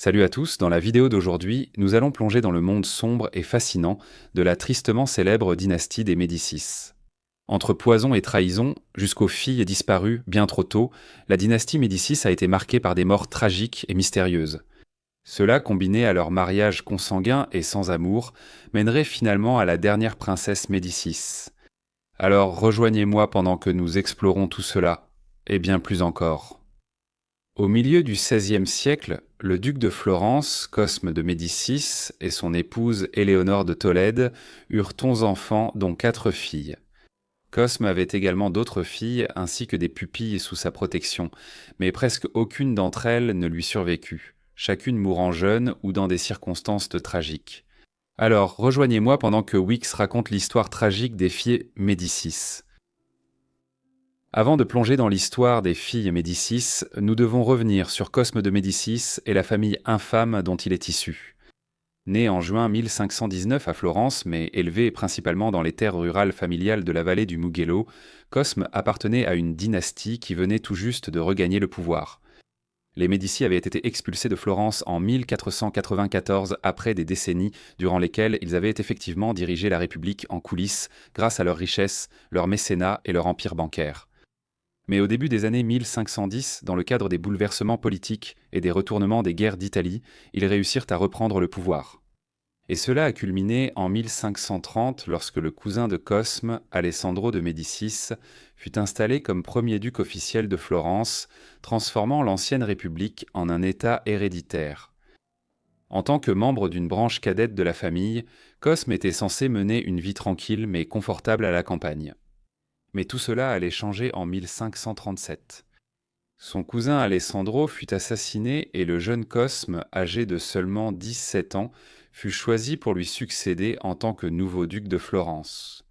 Salut à tous, dans la vidéo d'aujourd'hui, nous allons plonger dans le monde sombre et fascinant de la tristement célèbre dynastie des Médicis. Entre poison et trahison, jusqu'aux filles disparues bien trop tôt, la dynastie Médicis a été marquée par des morts tragiques et mystérieuses. Cela, combiné à leur mariage consanguin et sans amour, mènerait finalement à la dernière princesse Médicis. Alors rejoignez-moi pendant que nous explorons tout cela, et bien plus encore. Au milieu du XVIe siècle, le duc de Florence, Cosme de Médicis, et son épouse Éléonore de Tolède eurent 11 enfants, dont 4 filles. Cosme avait également d'autres filles ainsi que des pupilles sous sa protection, mais presque aucune d'entre elles ne lui survécut, chacune mourant jeune ou dans des circonstances tragiques. Alors, rejoignez-moi pendant que Wix raconte l'histoire tragique des filles Médicis. Avant de plonger dans l'histoire des filles Médicis, nous devons revenir sur Cosme de Médicis et la famille infâme dont il est issu. Né en juin 1519 à Florence, mais élevé principalement dans les terres rurales familiales de la vallée du Mugello, Cosme appartenait à une dynastie qui venait tout juste de regagner le pouvoir. Les Médicis avaient été expulsés de Florence en 1494 après des décennies durant lesquelles ils avaient effectivement dirigé la République en coulisses grâce à leur richesse, leur mécénat et leur empire bancaire. Mais au début des années 1510, dans le cadre des bouleversements politiques et des retournements des guerres d'Italie, ils réussirent à reprendre le pouvoir. Et cela a culminé en 1530 lorsque le cousin de Cosme, Alessandro de Médicis, fut installé comme premier duc officiel de Florence, transformant l'ancienne République en un État héréditaire. En tant que membre d'une branche cadette de la famille, Cosme était censé mener une vie tranquille mais confortable à la campagne. Mais tout cela allait changer en 1537. Son cousin Alessandro fut assassiné et le jeune Cosme, âgé de seulement 17 ans, fut choisi pour lui succéder en tant que nouveau duc de Florence.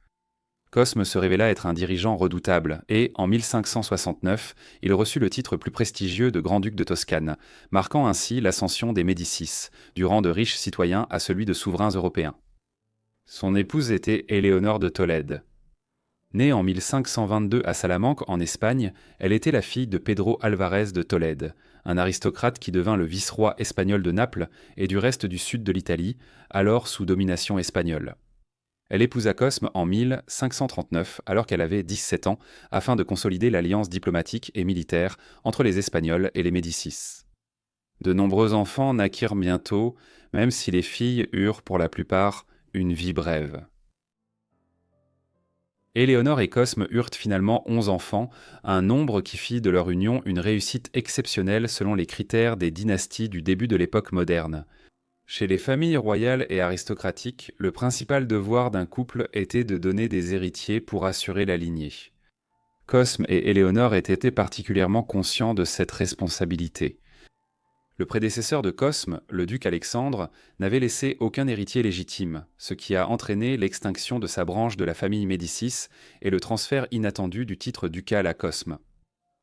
Cosme se révéla être un dirigeant redoutable et, en 1569, il reçut le titre plus prestigieux de grand-duc de Toscane, marquant ainsi l'ascension des Médicis, du rang de riches citoyens à celui de souverains européens. Son épouse était Éléonore de Tolède. Née en 1522 à Salamanque, en Espagne, elle était la fille de Pedro Alvarez de Tolède, un aristocrate qui devint le vice-roi espagnol de Naples et du reste du sud de l'Italie, alors sous domination espagnole. Elle épousa Cosme en 1539, alors qu'elle avait 17 ans, afin de consolider l'alliance diplomatique et militaire entre les Espagnols et les Médicis. De nombreux enfants naquirent bientôt, même si les filles eurent, pour la plupart, une vie brève. Éléonore et Cosme eurent finalement 11 enfants, un nombre qui fit de leur union une réussite exceptionnelle selon les critères des dynasties du début de l'époque moderne. Chez les familles royales et aristocratiques, le principal devoir d'un couple était de donner des héritiers pour assurer la lignée. Cosme et Éléonore étaient particulièrement conscients de cette responsabilité. Le prédécesseur de Cosme, le duc Alexandre, n'avait laissé aucun héritier légitime, ce qui a entraîné l'extinction de sa branche de la famille Médicis et le transfert inattendu du titre ducal à Cosme.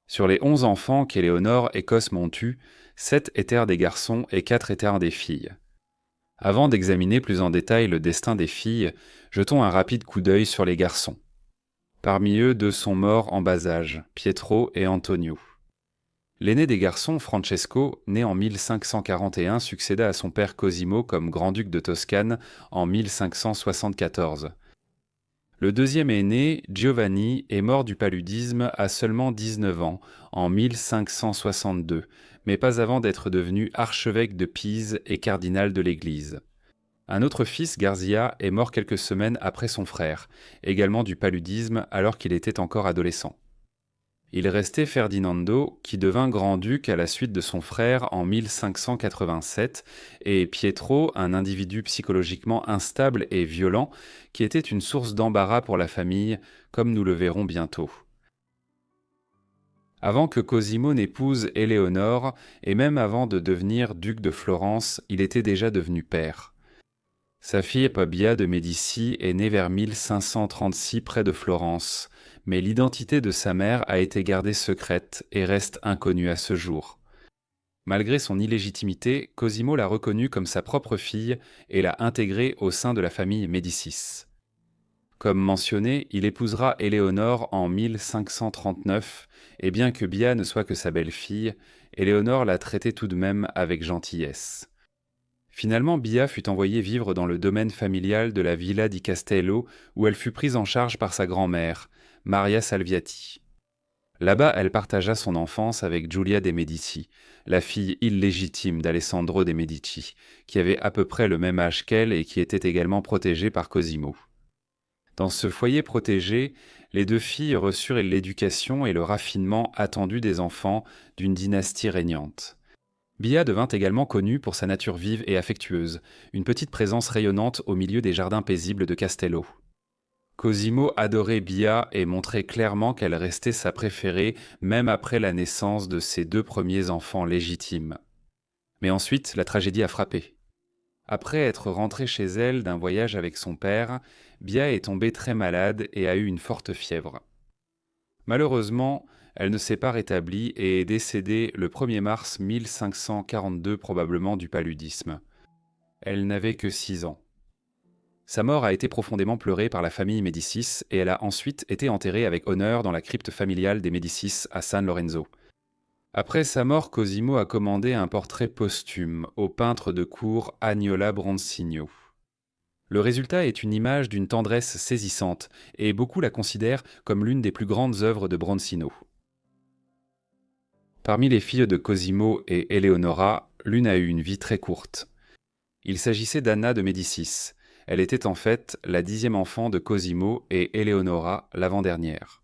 Sur les 11 enfants qu'Éléonore et Cosme ont eus, 7 étaient des garçons et 4 étaient des filles. Avant d'examiner plus en détail le destin des filles, jetons un rapide coup d'œil sur les garçons. Parmi eux, 2 sont morts en bas âge, Pietro et Antonio. L'aîné des garçons, Francesco, né en 1541, succéda à son père Cosimo comme grand-duc de Toscane en 1574. Le deuxième aîné, Giovanni, est mort du paludisme à seulement 19 ans, en 1562, mais pas avant d'être devenu archevêque de Pise et cardinal de l'Église. Un autre fils, Garzia, est mort quelques semaines après son frère, également du paludisme alors qu'il était encore adolescent. Il restait Ferdinando, qui devint grand-duc à la suite de son frère en 1587, et Pietro, un individu psychologiquement instable et violent, qui était une source d'embarras pour la famille, comme nous le verrons bientôt. Avant que Cosimo n'épouse Éléonore, et même avant de devenir duc de Florence, il était déjà devenu père. Sa fille Pabia de Médicis est née vers 1536 près de Florence, mais l'identité de sa mère a été gardée secrète et reste inconnue à ce jour. Malgré son illégitimité, Cosimo l'a reconnue comme sa propre fille et l'a intégrée au sein de la famille Médicis. Comme mentionné, il épousera Éléonore en 1539, et bien que Bia ne soit que sa belle-fille, Éléonore la traitait tout de même avec gentillesse. Finalement, Bia fut envoyée vivre dans le domaine familial de la Villa di Castello, où elle fut prise en charge par sa grand-mère, Maria Salviati. Là-bas, elle partagea son enfance avec Giulia de Medici, la fille illégitime d'Alessandro de Medici, qui avait à peu près le même âge qu'elle et qui était également protégée par Cosimo. Dans ce foyer protégé, les deux filles reçurent l'éducation et le raffinement attendus des enfants d'une dynastie régnante. Bia devint également connue pour sa nature vive et affectueuse, une petite présence rayonnante au milieu des jardins paisibles de Castello. Cosimo adorait Bia et montrait clairement qu'elle restait sa préférée même après la naissance de ses deux premiers enfants légitimes. Mais ensuite, la tragédie a frappé. Après être rentrée chez elle d'un voyage avec son père, Bia est tombée très malade et a eu une forte fièvre. Malheureusement, elle ne s'est pas rétablie et est décédée le 1er mars 1542 probablement du paludisme. Elle n'avait que 6 ans. Sa mort a été profondément pleurée par la famille Médicis et elle a ensuite été enterrée avec honneur dans la crypte familiale des Médicis à San Lorenzo. Après sa mort, Cosimo a commandé un portrait posthume au peintre de cour Agniola Bronzino. Le résultat est une image d'une tendresse saisissante et beaucoup la considèrent comme l'une des plus grandes œuvres de Bronzino. Parmi les filles de Cosimo et Eleonora, l'une a eu une vie très courte. Il s'agissait d'Anna de Médicis. Elle était en fait la 10e enfant de Cosimo et Eleonora, l'avant-dernière.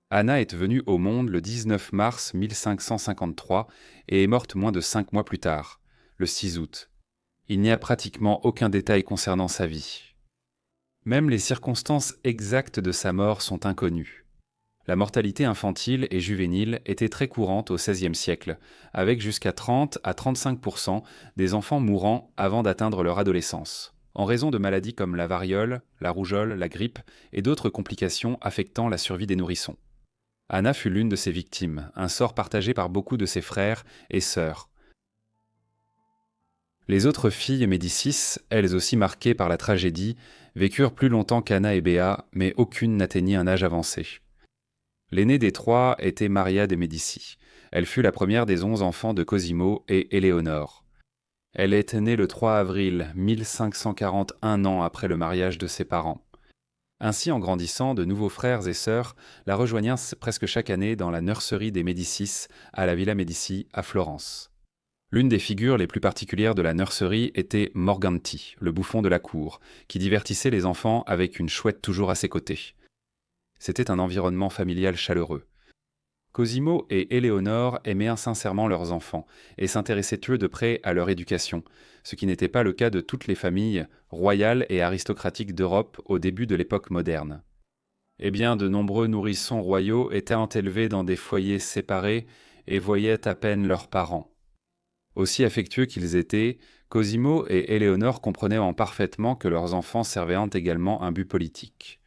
Anna est venue au monde le 19 mars 1553 et est morte moins de 5 mois plus tard, le 6 août. Il n'y a pratiquement aucun détail concernant sa vie. Même les circonstances exactes de sa mort sont inconnues. La mortalité infantile et juvénile était très courante au XVIe siècle, avec jusqu'à 30 à 35% des enfants mourant avant d'atteindre leur adolescence, en raison de maladies comme la variole, la rougeole, la grippe et d'autres complications affectant la survie des nourrissons. Anna fut l'une de ces victimes, un sort partagé par beaucoup de ses frères et sœurs. Les autres filles Médicis, elles aussi marquées par la tragédie, vécurent plus longtemps qu'Anna et Béa, mais aucune n'atteignit un âge avancé. L'aînée des trois était Maria de Médicis. Elle fut la première des 11 enfants de Cosimo et Éléonore. Elle est née le 3 avril 1541 ans après le mariage de ses parents. Ainsi, en grandissant, de nouveaux frères et sœurs la rejoignirent presque chaque année dans la nurserie des Médicis à la Villa Médicis à Florence. L'une des figures les plus particulières de la nurserie était Morganti, le bouffon de la cour, qui divertissait les enfants avec une chouette toujours à ses côtés. C'était un environnement familial chaleureux. Cosimo et Éléonore aimaient sincèrement leurs enfants et s'intéressaient eux de près à leur éducation, ce qui n'était pas le cas de toutes les familles royales et aristocratiques d'Europe au début de l'époque moderne. Eh bien, de nombreux nourrissons royaux étaient élevés dans des foyers séparés et voyaient à peine leurs parents. Aussi affectueux qu'ils étaient, Cosimo et Éléonore comprenaient parfaitement que leurs enfants servaient également un but politique.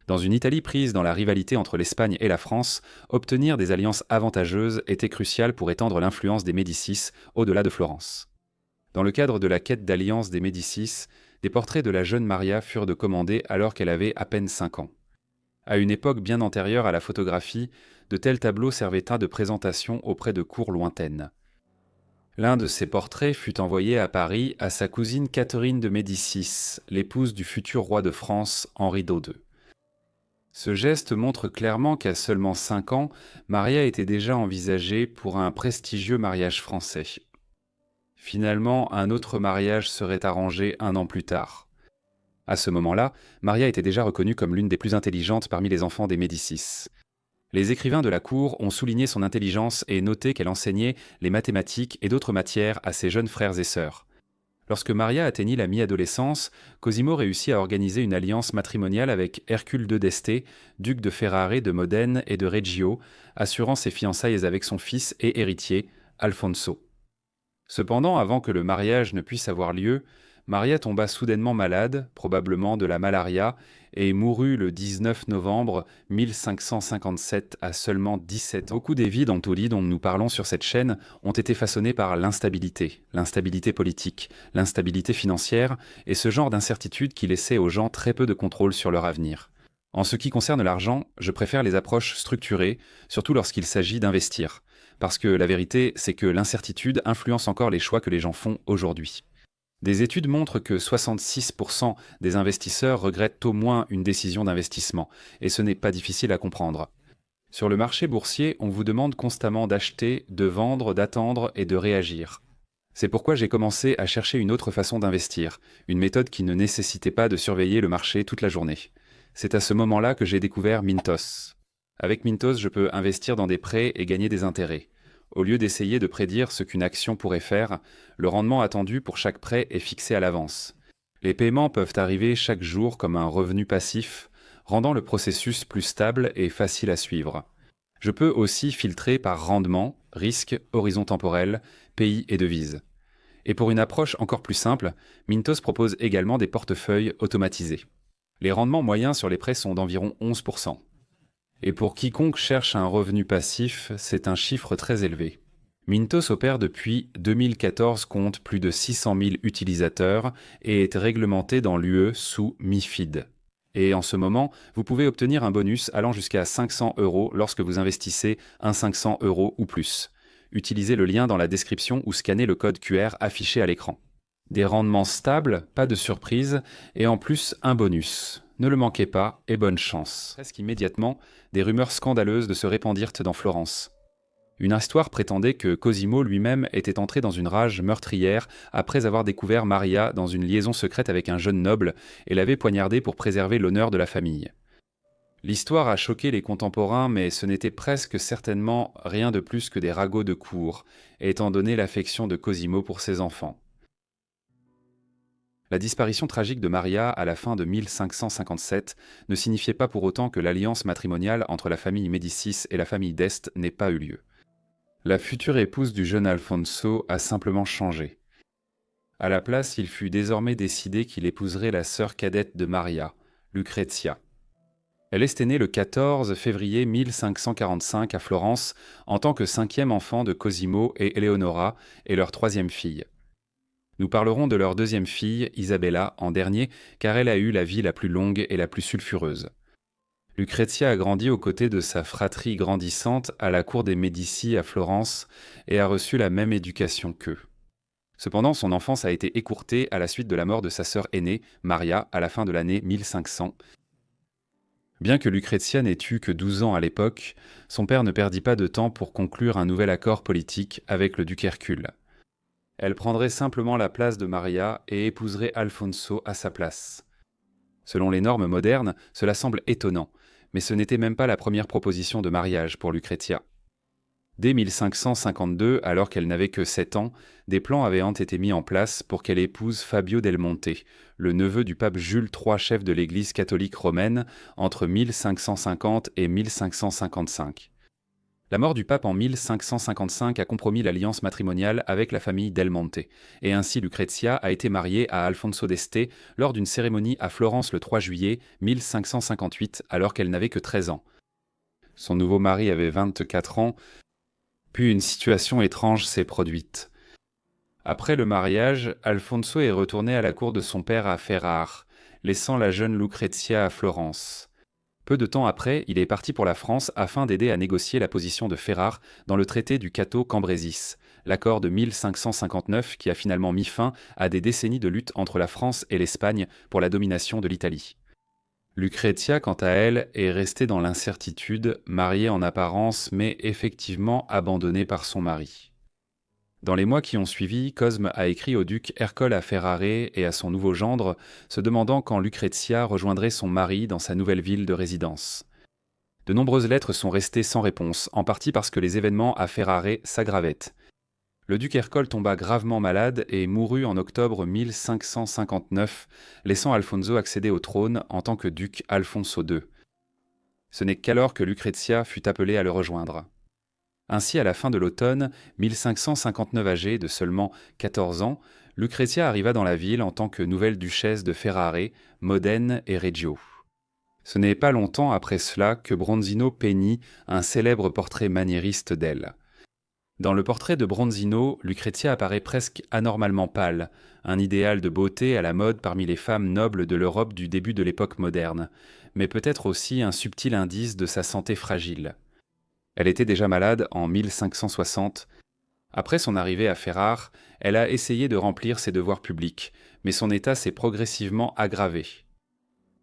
Dans une Italie prise dans la rivalité entre l'Espagne et la France, obtenir des alliances avantageuses était crucial pour étendre l'influence des Médicis au-delà de Florence. Dans le cadre de la quête d'alliance des Médicis, des portraits de la jeune Maria furent de commander alors qu'elle avait à peine 5 ans. À une époque bien antérieure à la photographie, de tels tableaux servaient de présentation auprès de cours lointaines. L'un de ces portraits fut envoyé à Paris à sa cousine Catherine de Médicis, l'épouse du futur roi de France, Henri d'O2. Ce geste montre clairement qu'à seulement 5 ans, Maria était déjà envisagée pour un prestigieux mariage français. Finalement, un autre mariage serait arrangé 1 an plus tard. À ce moment-là, Maria était déjà reconnue comme l'une des plus intelligentes parmi les enfants des Médicis. Les écrivains de la cour ont souligné son intelligence et noté qu'elle enseignait les mathématiques et d'autres matières à ses jeunes frères et sœurs. Lorsque Maria atteignit la mi-adolescence, Cosimo réussit à organiser une alliance matrimoniale avec Hercule d'Este, duc de Ferrare, de Modène et de Reggio, assurant ses fiançailles avec son fils et héritier, Alfonso. Cependant, avant que le mariage ne puisse avoir lieu, Maria tomba soudainement malade, probablement de la malaria, et mourut le 19 novembre 1557 à seulement 17 ans. Beaucoup des vies dans Tolly dont nous parlons sur cette chaîne ont été façonnées par l'instabilité politique, l'instabilité financière et ce genre d'incertitude qui laissait aux gens très peu de contrôle sur leur avenir. En ce qui concerne l'argent, je préfère les approches structurées, surtout lorsqu'il s'agit d'investir. parce que la vérité, c'est que l'incertitude influence encore les choix que les gens font aujourd'hui. Des études montrent que 66% des investisseurs regrettent au moins une décision d'investissement, et ce n'est pas difficile à comprendre. Sur le marché boursier, on vous demande constamment d'acheter, de vendre, d'attendre et de réagir. C'est pourquoi j'ai commencé à chercher une autre façon d'investir, une méthode qui ne nécessitait pas de surveiller le marché toute la journée. C'est à ce moment-là que j'ai découvert Mintos. Avec Mintos, je peux investir dans des prêts et gagner des intérêts. Au lieu d'essayer de prédire ce qu'une action pourrait faire, le rendement attendu pour chaque prêt est fixé à l'avance. Les paiements peuvent arriver chaque jour comme un revenu passif, rendant le processus plus stable et facile à suivre. Je peux aussi filtrer par rendement, risque, horizon temporel, pays et devise. Et pour une approche encore plus simple, Mintos propose également des portefeuilles automatisés. Les rendements moyens sur les prêts sont d'environ 11%. Et pour quiconque cherche un revenu passif, c'est un chiffre très élevé. Mintos opère depuis 2014, compte plus de 600 000 utilisateurs et est réglementé dans l'UE sous MiFID. Et en ce moment, vous pouvez obtenir un bonus allant jusqu'à 500 € lorsque vous investissez un 500 € ou plus. Utilisez le lien dans la description ou scannez le code QR affiché à l'écran. Des rendements stables, pas de surprise, et en plus un bonus. Ne le manquez pas et bonne chance. Presque immédiatement, des rumeurs scandaleuses se répandirent dans Florence. Une histoire prétendait que Cosimo lui-même était entré dans une rage meurtrière après avoir découvert Maria dans une liaison secrète avec un jeune noble et l'avait poignardée pour préserver l'honneur de la famille. L'histoire a choqué les contemporains, mais ce n'était presque certainement rien de plus que des ragots de cour, étant donné l'affection de Cosimo pour ses enfants. La disparition tragique de Maria à la fin de 1557 ne signifiait pas pour autant que l'alliance matrimoniale entre la famille Médicis et la famille d'Este n'ait pas eu lieu. La future épouse du jeune Alfonso a simplement changé. À la place, il fut désormais décidé qu'il épouserait la sœur cadette de Maria, Lucrezia. Elle est née le 14 février 1545 à Florence en tant que cinquième enfant de Cosimo et Eleonora et leur troisième fille. Nous parlerons de leur deuxième fille, Isabella, en dernier, car elle a eu la vie la plus longue et la plus sulfureuse. Lucrezia a grandi aux côtés de sa fratrie grandissante à la cour des Médicis à Florence et a reçu la même éducation qu'eux. Cependant, son enfance a été écourtée à la suite de la mort de sa sœur aînée, Maria, à la fin de l'année 1500. Bien que Lucrezia n'ait eu que 12 ans à l'époque, son père ne perdit pas de temps pour conclure un nouvel accord politique avec le duc Hercule. Elle prendrait simplement la place de Maria et épouserait Alfonso à sa place. Selon les normes modernes, cela semble étonnant, mais ce n'était même pas la première proposition de mariage pour Lucrezia. Dès 1552, alors qu'elle n'avait que 7 ans, des plans avaient été mis en place pour qu'elle épouse Fabio del Monte, le neveu du pape Jules III, chef de l'Église catholique romaine, entre 1550 et 1555. La mort du pape en 1555 a compromis l'alliance matrimoniale avec la famille Del Monte, et ainsi Lucrezia a été mariée à Alfonso d'Este lors d'une cérémonie à Florence le 3 juillet 1558, alors qu'elle n'avait que 13 ans. Son nouveau mari avait 24 ans, puis une situation étrange s'est produite. Après le mariage, Alfonso est retourné à la cour de son père à Ferrare, laissant la jeune Lucrezia à Florence. Peu de temps après, il est parti pour la France afin d'aider à négocier la position de Ferrare dans le traité du Cato Cambrésis, l'accord de 1559 qui a finalement mis fin à des décennies de lutte entre la France et l'Espagne pour la domination de l'Italie. Lucrezia, quant à elle, est restée dans l'incertitude, mariée en apparence mais effectivement abandonnée par son mari. Dans les mois qui ont suivi, Cosme a écrit au duc Ercole à Ferrare et à son nouveau gendre, se demandant quand Lucrezia rejoindrait son mari dans sa nouvelle ville de résidence. De nombreuses lettres sont restées sans réponse, en partie parce que les événements à Ferrare s'aggravaient. Le duc Ercole tomba gravement malade et mourut en octobre 1559, laissant Alfonso accéder au trône en tant que duc Alfonso II. Ce n'est qu'alors que Lucrezia fut appelée à le rejoindre. Ainsi, à la fin de l'automne 1559, âgée de seulement 14 ans, Lucrezia arriva dans la ville en tant que nouvelle duchesse de Ferrare, Modène et Reggio. Ce n'est pas longtemps après cela que Bronzino peignit un célèbre portrait maniériste d'elle. Dans le portrait de Bronzino, Lucrezia apparaît presque anormalement pâle, un idéal de beauté à la mode parmi les femmes nobles de l'Europe du début de l'époque moderne, mais peut-être aussi un subtil indice de sa santé fragile. Elle était déjà malade en 1560. Après son arrivée à Ferrare, elle a essayé de remplir ses devoirs publics, mais son état s'est progressivement aggravé.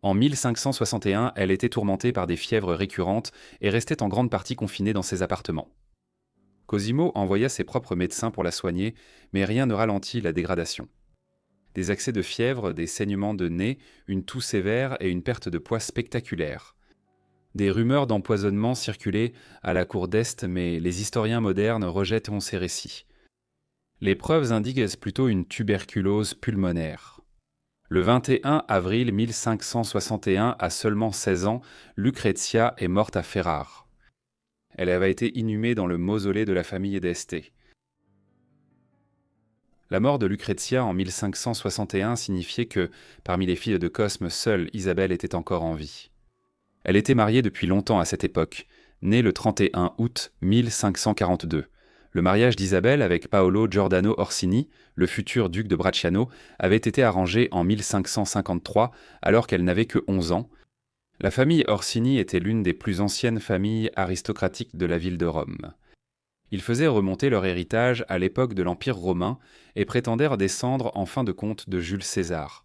En 1561, elle était tourmentée par des fièvres récurrentes et restait en grande partie confinée dans ses appartements. Cosimo envoya ses propres médecins pour la soigner, mais rien ne ralentit la dégradation. Des accès de fièvre, des saignements de nez, une toux sévère et une perte de poids spectaculaire. Des rumeurs d'empoisonnement circulaient à la cour d'Est, mais les historiens modernes rejettent ces récits. Les preuves indiquent plutôt une tuberculose pulmonaire. Le 21 avril 1561, à seulement 16 ans, Lucrezia est morte à Ferrare. Elle avait été inhumée dans le mausolée de la famille d'Este. La mort de Lucrezia en 1561 signifiait que, parmi les filles de Cosme, seule Isabelle était encore en vie. Elle était mariée depuis longtemps à cette époque, née le 31 août 1542. Le mariage d'Isabelle avec Paolo Giordano Orsini, le futur duc de Bracciano, avait été arrangé en 1553, alors qu'elle n'avait que 11 ans. La famille Orsini était l'une des plus anciennes familles aristocratiques de la ville de Rome. Ils faisaient remonter leur héritage à l'époque de l'Empire romain et prétendèrent descendre en fin de compte de Jules César.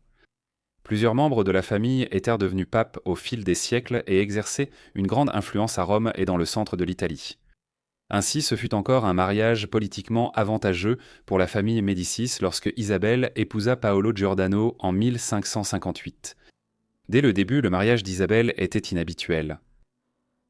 Plusieurs membres de la famille étaient devenus papes au fil des siècles et exerçaient une grande influence à Rome et dans le centre de l'Italie. Ainsi, ce fut encore un mariage politiquement avantageux pour la famille Médicis lorsque Isabelle épousa Paolo Giordano en 1558. Dès le début, le mariage d'Isabelle était inhabituel.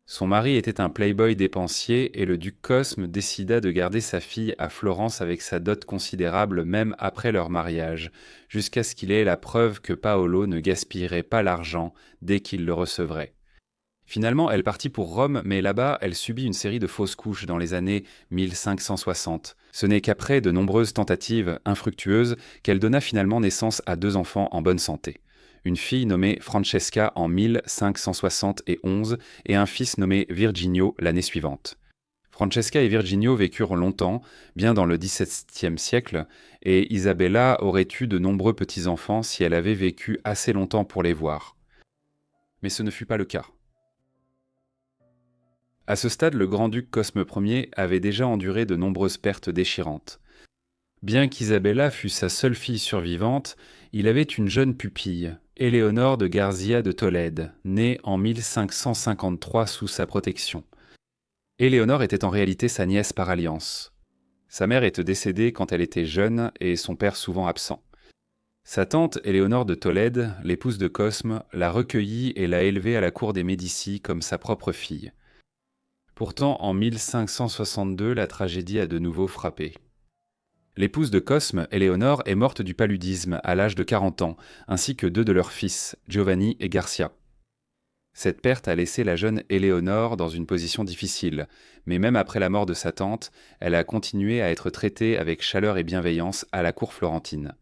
Son mari était un playboy dépensier et le duc Cosme décida de garder sa fille à Florence avec sa dot considérable même après leur mariage, jusqu'à ce qu'il ait la preuve que Paolo ne gaspillerait pas l'argent dès qu'il le recevrait. Finalement, elle partit pour Rome, mais là-bas, elle subit une série de fausses couches dans les années 1560. Ce n'est qu'après de nombreuses tentatives infructueuses qu'elle donna finalement naissance à 2 enfants en bonne santé. Une fille nommée Francesca en 1571 et un fils nommé Virginio l'année suivante. Francesca et Virginio vécurent longtemps, bien dans le XVIIe siècle, et Isabella aurait eu de nombreux petits-enfants si elle avait vécu assez longtemps pour les voir. Mais ce ne fut pas le cas. À ce stade, le grand-duc Cosme Ier avait déjà enduré de nombreuses pertes déchirantes. Bien qu'Isabella fût sa seule fille survivante, il avait une jeune pupille, Éléonore de Garzia de Tolède, née en 1553 sous sa protection. Éléonore était en réalité sa nièce par alliance. Sa mère était décédée quand elle était jeune et son père souvent absent. Sa tante Éléonore de Tolède, l'épouse de Cosme, la recueillit et l'a élevée à la cour des Médicis comme sa propre fille. Pourtant, en 1562, la tragédie a de nouveau frappé. L'épouse de Cosme, Éléonore, est morte du paludisme à l'âge de 40 ans, ainsi que 2 de leurs fils, Giovanni et Garcia. Cette perte a laissé la jeune Éléonore dans une position difficile, mais même après la mort de sa tante, elle a continué à être traitée avec chaleur et bienveillance à la cour florentine.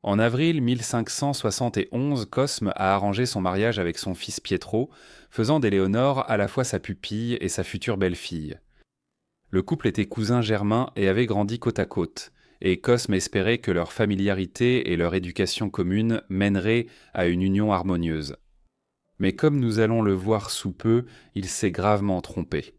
En avril 1571, Cosme a arrangé son mariage avec son fils Pietro, faisant d'Éléonore à la fois sa pupille et sa future belle-fille. Le couple était cousins germains et avait grandi côte à côte, et Cosme espérait que leur familiarité et leur éducation commune mèneraient à une union harmonieuse. Mais comme nous allons le voir sous peu, il s'est gravement trompé.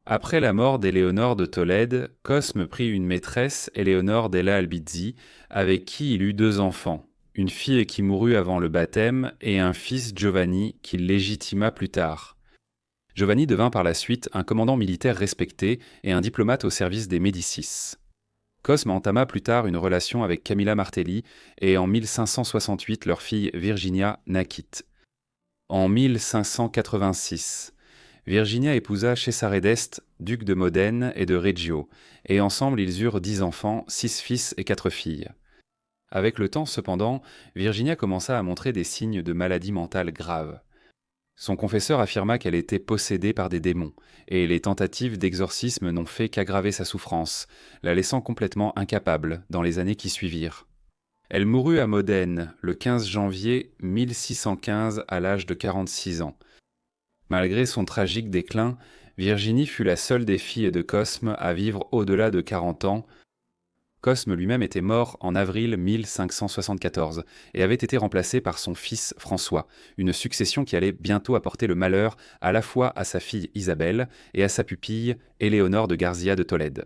Après la mort d'Éléonore de Tolède, Cosme prit une maîtresse, Éléonore della Albizzi, avec qui il eut 2 enfants, une fille qui mourut avant le baptême et un fils Giovanni qu'il légitima plus tard. Giovanni devint par la suite un commandant militaire respecté et un diplomate au service des Médicis. Cosme entama plus tard une relation avec Camilla Martelli et en 1568 leur fille Virginia naquit. En 1586, Virginia épousa Cesare d'Este, duc de Modène et de Reggio, et ensemble ils eurent 10 enfants, 6 fils et 4 filles. Avec le temps, cependant, Virginia commença à montrer des signes de maladie mentale grave. Son confesseur affirma qu'elle était possédée par des démons, et les tentatives d'exorcisme n'ont fait qu'aggraver sa souffrance, la laissant complètement incapable dans les années qui suivirent. Elle mourut à Modène le 15 janvier 1615 à l'âge de 46 ans. Malgré son tragique déclin, Virginie fut la seule des filles de Cosme à vivre au-delà de 40 ans. Cosme lui-même était mort en avril 1574 et avait été remplacé par son fils François, une succession qui allait bientôt apporter le malheur à la fois à sa fille Isabelle et à sa pupille Éléonore de Garcia de Tolède.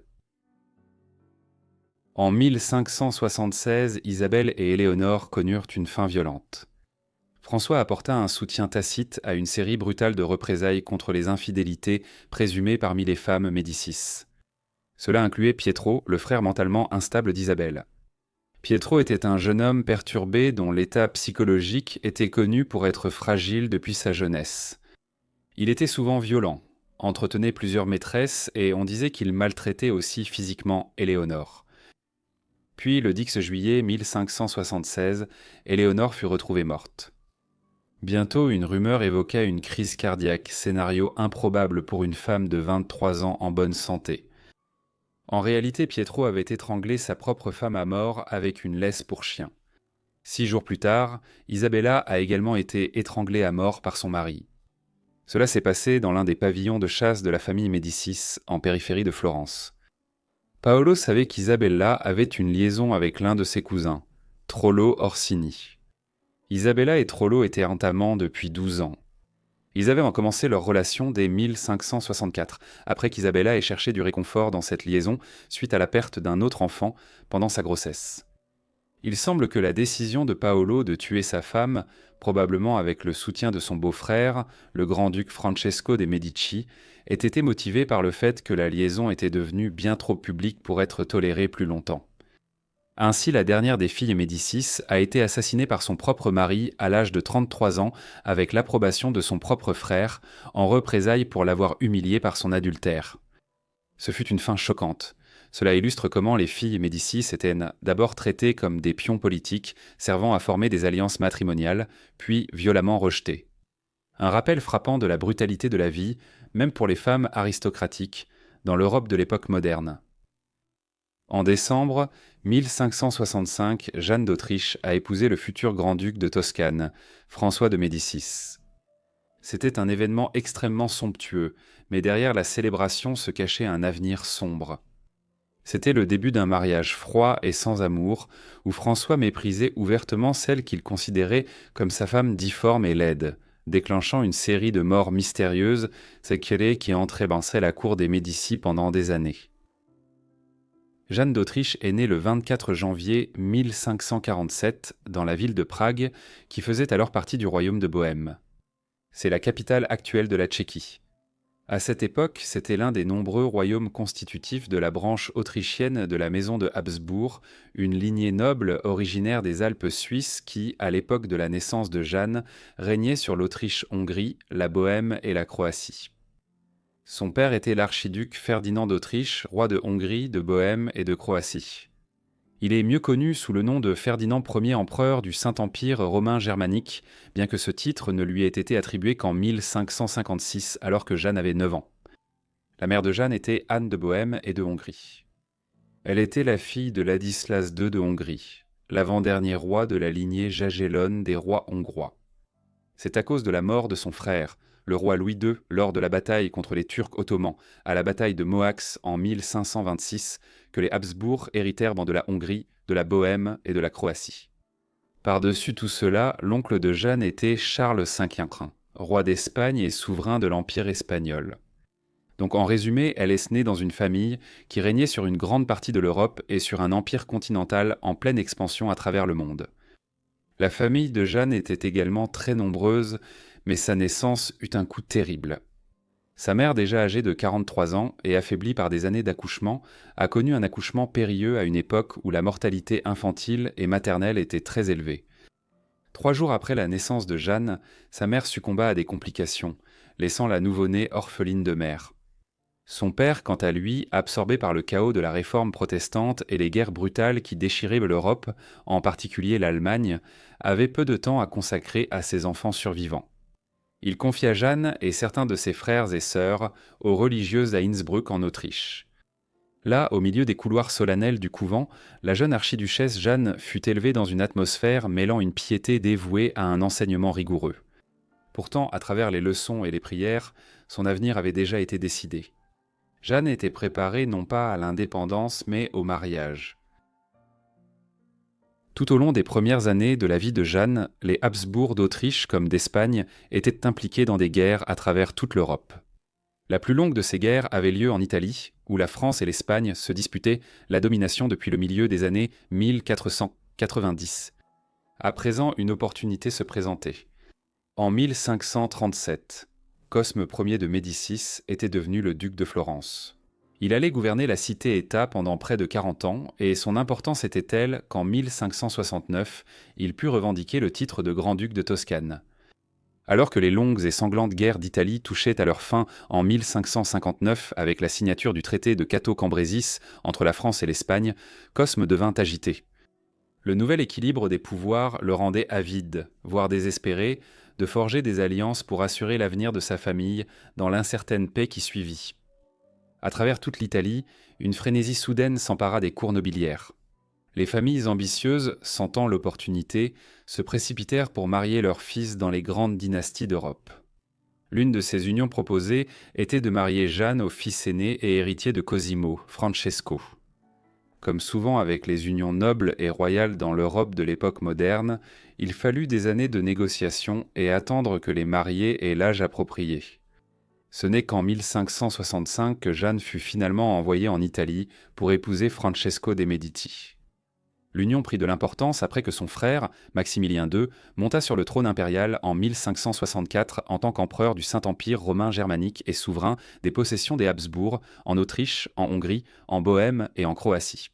En 1576, Isabelle et Éléonore connurent une fin violente. François apporta un soutien tacite à une série brutale de représailles contre les infidélités présumées parmi les femmes Médicis. Cela incluait Pietro, le frère mentalement instable d'Isabelle. Pietro était un jeune homme perturbé dont l'état psychologique était connu pour être fragile depuis sa jeunesse. Il était souvent violent, entretenait plusieurs maîtresses et on disait qu'il maltraitait aussi physiquement Éléonore. Puis, le 10 juillet 1576, Éléonore fut retrouvée morte. Bientôt, une rumeur évoqua une crise cardiaque, scénario improbable pour une femme de 23 ans en bonne santé. En réalité, Pietro avait étranglé sa propre femme à mort avec une laisse pour chien. 6 jours plus tard, Isabella a également été étranglée à mort par son mari. Cela s'est passé dans l'un des pavillons de chasse de la famille Médicis, en périphérie de Florence. Paolo savait qu'Isabella avait une liaison avec l'un de ses cousins, Trollo Orsini. Isabella et Trollo étaient entamants depuis 12 ans. Ils avaient commencé leur relation dès 1564, après qu'Isabella ait cherché du réconfort dans cette liaison suite à la perte d'un autre enfant pendant sa grossesse. Il semble que la décision de Paolo de tuer sa femme, probablement avec le soutien de son beau-frère, le grand-duc Francesco de' Medici, ait été motivée par le fait que la liaison était devenue bien trop publique pour être tolérée plus longtemps. Ainsi, la dernière des filles Médicis a été assassinée par son propre mari à l'âge de 33 ans avec l'approbation de son propre frère, en représailles pour l'avoir humiliée par son adultère. Ce fut une fin choquante. Cela illustre comment les filles Médicis étaient d'abord traitées comme des pions politiques servant à former des alliances matrimoniales, puis violemment rejetées. Un rappel frappant de la brutalité de la vie, même pour les femmes aristocratiques, dans l'Europe de l'époque moderne. En décembre 1565, Jeanne d'Autriche a épousé le futur grand-duc de Toscane, François de Médicis. C'était un événement extrêmement somptueux, mais derrière la célébration se cachait un avenir sombre. C'était le début d'un mariage froid et sans amour, où François méprisait ouvertement celle qu'il considérait comme sa femme difforme et laide, déclenchant une série de morts mystérieuses, séquelles qui entrébançaient la cour des Médicis pendant des années. Jeanne d'Autriche est née le 24 janvier 1547 dans la ville de Prague, qui faisait alors partie du royaume de Bohême. C'est la capitale actuelle de la Tchéquie. À cette époque, c'était l'un des nombreux royaumes constitutifs de la branche autrichienne de la maison de Habsbourg, une lignée noble originaire des Alpes suisses qui, à l'époque de la naissance de Jeanne, régnait sur l'Autriche-Hongrie, la Bohême et la Croatie. Son père était l'archiduc Ferdinand d'Autriche, roi de Hongrie, de Bohême et de Croatie. Il est mieux connu sous le nom de Ferdinand Ier empereur du Saint-Empire romain germanique, bien que ce titre ne lui ait été attribué qu'en 1556, alors que Jeanne avait 9 ans. La mère de Jeanne était Anne de Bohême et de Hongrie. Elle était la fille de Ladislas II de Hongrie, l'avant-dernier roi de la lignée jagellonne des rois hongrois. C'est à cause de la mort de son frère, le roi Louis II, lors de la bataille contre les Turcs ottomans, à la bataille de Mohacs en 1526, que les Habsbourg héritèrent de la Hongrie, de la Bohême et de la Croatie. Par-dessus tout cela, l'oncle de Jeanne était Charles V, roi d'Espagne et souverain de l'Empire espagnol. Donc en résumé, elle est née dans une famille qui régnait sur une grande partie de l'Europe et sur un empire continental en pleine expansion à travers le monde. La famille de Jeanne était également très nombreuse, mais sa naissance eut un coup terrible. Sa mère, déjà âgée de 43 ans et affaiblie par des années d'accouchement, a connu un accouchement périlleux à une époque où la mortalité infantile et maternelle était très élevée. 3 jours après la naissance de Jeanne, sa mère succomba à des complications, laissant la nouveau-née orpheline de mère. Son père, quant à lui, absorbé par le chaos de la réforme protestante et les guerres brutales qui déchiraient l'Europe, en particulier l'Allemagne, avait peu de temps à consacrer à ses enfants survivants. Il confia Jeanne et certains de ses frères et sœurs aux religieuses à Innsbruck en Autriche. Là, au milieu des couloirs solennels du couvent, la jeune archiduchesse Jeanne fut élevée dans une atmosphère mêlant une piété dévouée à un enseignement rigoureux. Pourtant, à travers les leçons et les prières, son avenir avait déjà été décidé. Jeanne était préparée non pas à l'indépendance mais au mariage. Tout au long des premières années de la vie de Jeanne, les Habsbourg d'Autriche comme d'Espagne étaient impliqués dans des guerres à travers toute l'Europe. La plus longue de ces guerres avait lieu en Italie, où la France et l'Espagne se disputaient la domination depuis le milieu des années 1490. À présent, une opportunité se présentait. En 1537, Cosme Ier de Médicis était devenu le duc de Florence. Il allait gouverner la cité-État pendant près de 40 ans, et son importance était telle qu'en 1569, il put revendiquer le titre de grand-duc de Toscane. Alors que les longues et sanglantes guerres d'Italie touchaient à leur fin en 1559 avec la signature du traité de Cato Cambrésis entre la France et l'Espagne, Cosme devint agité. Le nouvel équilibre des pouvoirs le rendait avide, voire désespéré, de forger des alliances pour assurer l'avenir de sa famille dans l'incertaine paix qui suivit. À travers toute l'Italie, une frénésie soudaine s'empara des cours nobiliaires. Les familles ambitieuses, sentant l'opportunité, se précipitèrent pour marier leurs fils dans les grandes dynasties d'Europe. L'une de ces unions proposées était de marier Jeanne au fils aîné et héritier de Cosimo, Francesco. Comme souvent avec les unions nobles et royales dans l'Europe de l'époque moderne, il fallut des années de négociations et attendre que les mariés aient l'âge approprié. Ce n'est qu'en 1565 que Jeanne fut finalement envoyée en Italie pour épouser Francesco de' Medici. L'union prit de l'importance après que son frère, Maximilien II, monta sur le trône impérial en 1564 en tant qu'empereur du Saint-Empire romain germanique et souverain des possessions des Habsbourg, en Autriche, en Hongrie, en Bohême et en Croatie.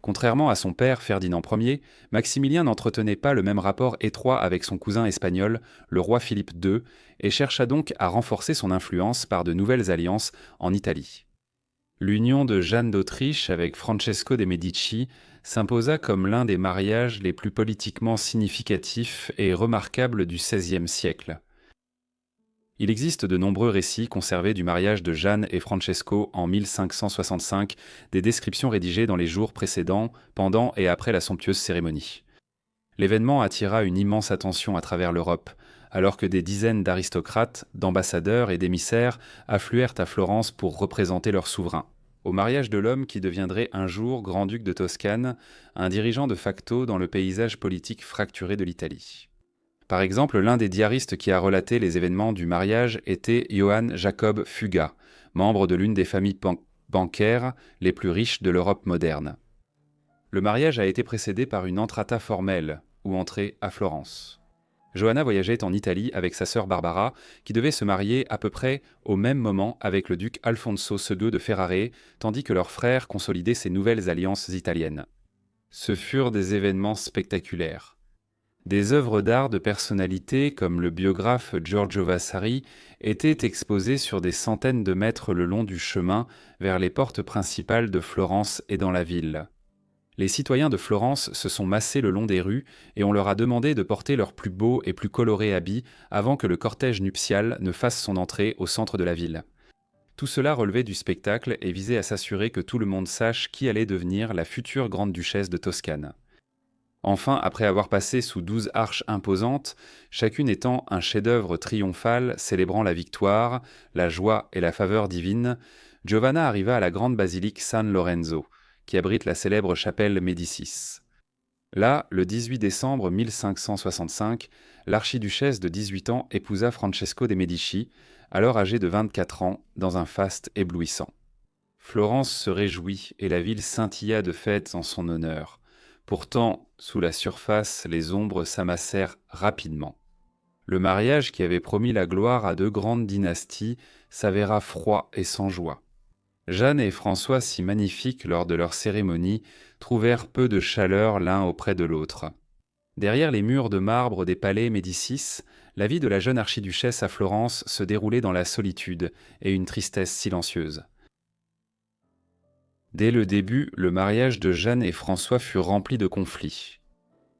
Contrairement à son père Ferdinand Ier, Maximilien n'entretenait pas le même rapport étroit avec son cousin espagnol, le roi Philippe II, et chercha donc à renforcer son influence par de nouvelles alliances en Italie. L'union de Jeanne d'Autriche avec Francesco de' Medici s'imposa comme l'un des mariages les plus politiquement significatifs et remarquables du XVIe siècle. Il existe de nombreux récits conservés du mariage de Jeanne et Francesco en 1565, des descriptions rédigées dans les jours précédents, pendant et après la somptueuse cérémonie. L'événement attira une immense attention à travers l'Europe, alors que des dizaines d'aristocrates, d'ambassadeurs et d'émissaires affluèrent à Florence pour représenter leur souverain. Au mariage de l'homme qui deviendrait un jour grand-duc de Toscane, un dirigeant de facto dans le paysage politique fracturé de l'Italie. Par exemple, l'un des diaristes qui a relaté les événements du mariage était Johann Jacob Fuga, membre de l'une des familles bancaires les plus riches de l'Europe moderne. Le mariage a été précédé par une entrata formelle, ou entrée à Florence. Johanna voyageait en Italie avec sa sœur Barbara, qui devait se marier à peu près au même moment avec le duc Alfonso II de Ferrare, tandis que leur frère consolidait ses nouvelles alliances italiennes. Ce furent des événements spectaculaires. Des œuvres d'art de personnalités comme le biographe Giorgio Vasari étaient exposées sur des centaines de mètres le long du chemin vers les portes principales de Florence et dans la ville. Les citoyens de Florence se sont massés le long des rues et on leur a demandé de porter leurs plus beaux et plus colorés habits avant que le cortège nuptial ne fasse son entrée au centre de la ville. Tout cela relevait du spectacle et visait à s'assurer que tout le monde sache qui allait devenir la future grande-duchesse de Toscane. Enfin, après avoir passé sous 12 arches imposantes, chacune étant un chef-d'œuvre triomphal célébrant la victoire, la joie et la faveur divine, Giovanna arriva à la grande basilique San Lorenzo, qui abrite la célèbre chapelle Médicis. Là, le 18 décembre 1565, l'archiduchesse de 18 ans épousa Francesco de' Medici, alors âgé de 24 ans, dans un faste éblouissant. Florence se réjouit et la ville scintilla de fêtes en son honneur. Pourtant, sous la surface, les ombres s'amassèrent rapidement. Le mariage qui avait promis la gloire à deux grandes dynasties s'avéra froid et sans joie. Jeanne et François, si magnifiques lors de leur cérémonie, trouvèrent peu de chaleur l'un auprès de l'autre. Derrière les murs de marbre des palais Médicis, la vie de la jeune archiduchesse à Florence se déroulait dans la solitude et une tristesse silencieuse. Dès le début, le mariage de Jeanne et François fut rempli de conflits.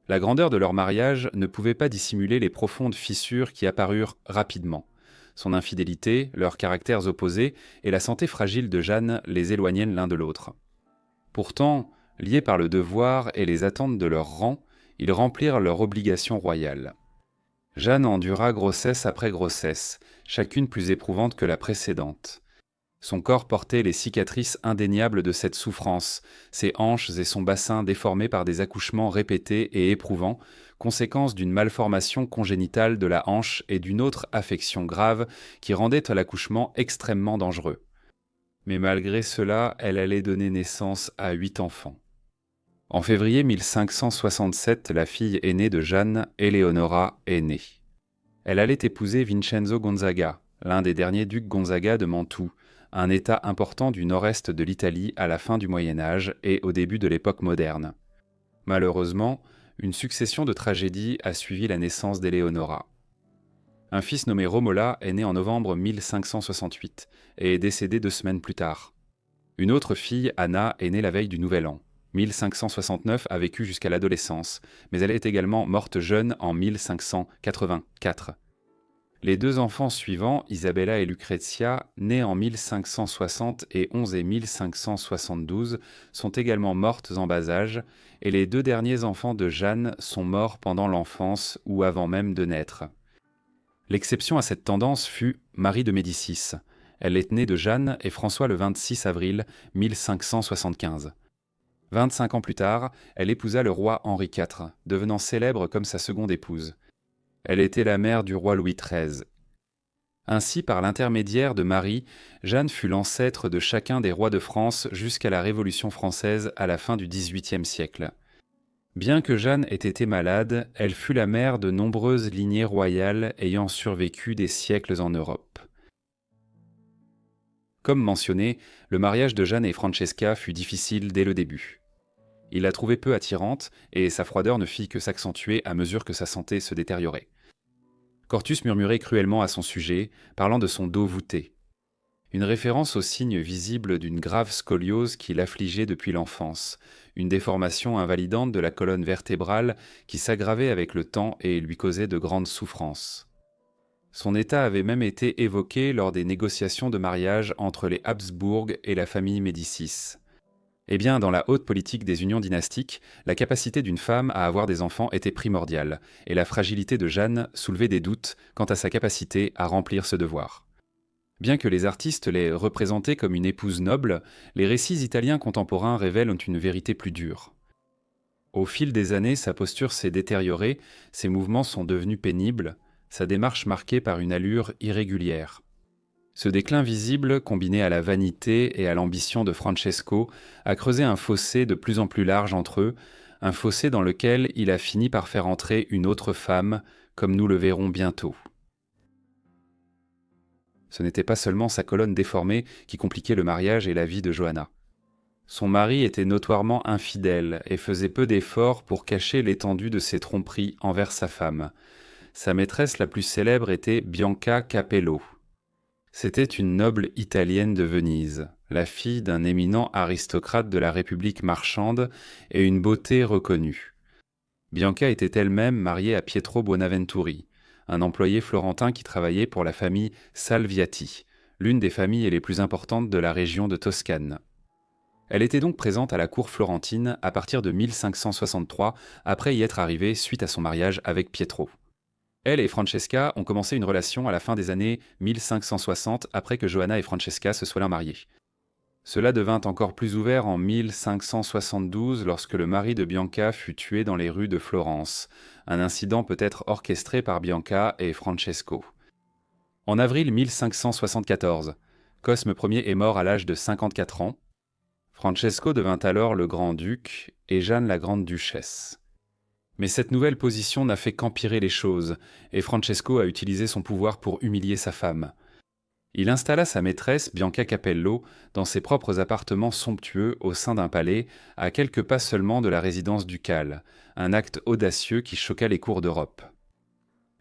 La grandeur de leur mariage ne pouvait pas dissimuler les profondes fissures qui apparurent rapidement. Son infidélité, leurs caractères opposés et la santé fragile de Jeanne les éloignaient l'un de l'autre. Pourtant, liés par le devoir et les attentes de leur rang, ils remplirent leur obligation royale. Jeanne endura grossesse après grossesse, chacune plus éprouvante que la précédente. Son corps portait les cicatrices indéniables de cette souffrance, ses hanches et son bassin déformés par des accouchements répétés et éprouvants, conséquence d'une malformation congénitale de la hanche et d'une autre affection grave qui rendait l'accouchement extrêmement dangereux. Mais malgré cela, elle allait donner naissance à 8 enfants. En février 1567, la fille aînée de Jeanne, Eleonora, est née. Elle allait épouser Vincenzo Gonzaga, l'un des derniers ducs Gonzaga de Mantoue, un état important du nord-est de l'Italie à la fin du Moyen Âge et au début de l'époque moderne. Malheureusement, une succession de tragédies a suivi la naissance d'Eleonora. Un fils nommé Romola est né en novembre 1568 et est décédé 2 semaines plus tard. Une autre fille, Anna, est née la veille du Nouvel An. 1569 a vécu jusqu'à l'adolescence, mais elle est également morte jeune en 1584. Les 2 enfants suivants, Isabella et Lucrezia, nés en 1571 et 1572, sont également mortes en bas âge, et les 2 derniers enfants de Jeanne sont morts pendant l'enfance ou avant même de naître. L'exception à cette tendance fut Marie de Médicis. Elle est née de Jeanne et François le 26 avril 1575. 25 ans plus tard, elle épousa le roi Henri IV, devenant célèbre comme sa seconde épouse. Elle était la mère du roi Louis XIII. Ainsi, par l'intermédiaire de Marie, Jeanne fut l'ancêtre de chacun des rois de France jusqu'à la Révolution française à la fin du XVIIIe siècle. Bien que Jeanne ait été malade, elle fut la mère de nombreuses lignées royales ayant survécu des siècles en Europe. Comme mentionné, le mariage de Jeanne et Francesca fut difficile dès le début. Il la trouvait peu attirante et sa froideur ne fit que s'accentuer à mesure que sa santé se détériorait. Quartus murmurait cruellement à son sujet, parlant de son dos voûté. Une référence aux signes visibles d'une grave scoliose qui l'affligeait depuis l'enfance, une déformation invalidante de la colonne vertébrale qui s'aggravait avec le temps et lui causait de grandes souffrances. Son état avait même été évoqué lors des négociations de mariage entre les Habsbourg et la famille Médicis. Eh bien, dans la haute politique des unions dynastiques, la capacité d'une femme à avoir des enfants était primordiale, et la fragilité de Jeanne soulevait des doutes quant à sa capacité à remplir ce devoir. Bien que les artistes l'aient représentée comme une épouse noble, les récits italiens contemporains révèlent une vérité plus dure. Au fil des années, sa posture s'est détériorée, ses mouvements sont devenus pénibles, sa démarche marquée par une allure irrégulière. Ce déclin visible, combiné à la vanité et à l'ambition de Francesco, a creusé un fossé de plus en plus large entre eux, un fossé dans lequel il a fini par faire entrer une autre femme, comme nous le verrons bientôt. Ce n'était pas seulement sa colonne déformée qui compliquait le mariage et la vie de Johanna. Son mari était notoirement infidèle et faisait peu d'efforts pour cacher l'étendue de ses tromperies envers sa femme. Sa maîtresse la plus célèbre était Bianca Capello. C'était une noble italienne de Venise, la fille d'un éminent aristocrate de la République marchande et une beauté reconnue. Bianca était elle-même mariée à Pietro Buonaventuri, un employé florentin qui travaillait pour la famille Salviati, l'une des familles les plus importantes de la région de Toscane. Elle était donc présente à la cour florentine à partir de 1563, après y être arrivée suite à son mariage avec Pietro. Elle et Francesca ont commencé une relation à la fin des années 1560 après que Johanna et Francesca se soient mariées. Cela devint encore plus ouvert en 1572 lorsque le mari de Bianca fut tué dans les rues de Florence, un incident peut-être orchestré par Bianca et Francesco. En avril 1574, Cosme Ier est mort à l'âge de 54 ans. Francesco devint alors le grand-duc et Jeanne la grande-duchesse. Mais cette nouvelle position n'a fait qu'empirer les choses, et Francesco a utilisé son pouvoir pour humilier sa femme. Il installa sa maîtresse, Bianca Capello, dans ses propres appartements somptueux au sein d'un palais, à quelques pas seulement de la résidence ducale, un acte audacieux qui choqua les cours d'Europe.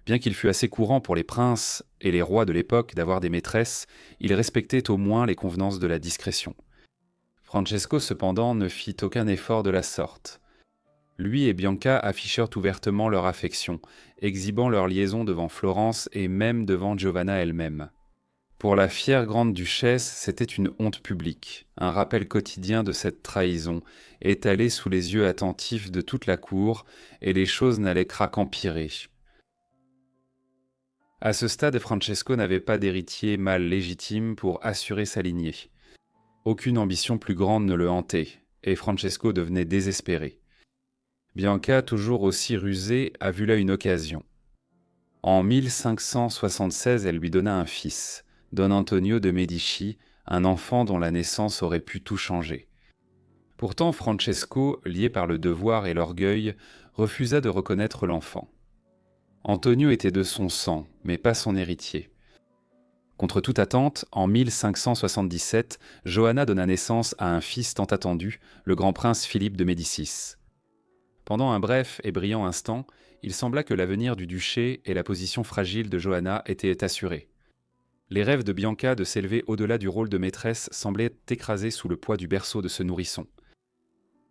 Bien qu'il fût assez courant pour les princes et les rois de l'époque d'avoir des maîtresses, il respectait au moins les convenances de la discrétion. Francesco, cependant, ne fit aucun effort de la sorte. Lui et Bianca affichèrent ouvertement leur affection, exhibant leur liaison devant Florence et même devant Giovanna elle-même. Pour la fière grande-duchesse, c'était une honte publique, un rappel quotidien de cette trahison, étalée sous les yeux attentifs de toute la cour, et les choses n'allaient qu'empirer. À ce stade, Francesco n'avait pas d'héritier mâle légitime pour assurer sa lignée. Aucune ambition plus grande ne le hantait, et Francesco devenait désespéré. Bianca, toujours aussi rusée, a vu là une occasion. En 1576, elle lui donna un fils, Don Antonio de Medici, un enfant dont la naissance aurait pu tout changer. Pourtant, Francesco, lié par le devoir et l'orgueil, refusa de reconnaître l'enfant. Antonio était de son sang, mais pas son héritier. Contre toute attente, en 1577, Johanna donna naissance à un fils tant attendu, le grand prince Philippe de Médicis. Pendant un bref et brillant instant, il sembla que l'avenir du duché et la position fragile de Johanna étaient assurés. Les rêves de Bianca de s'élever au-delà du rôle de maîtresse semblaient écrasés sous le poids du berceau de ce nourrisson.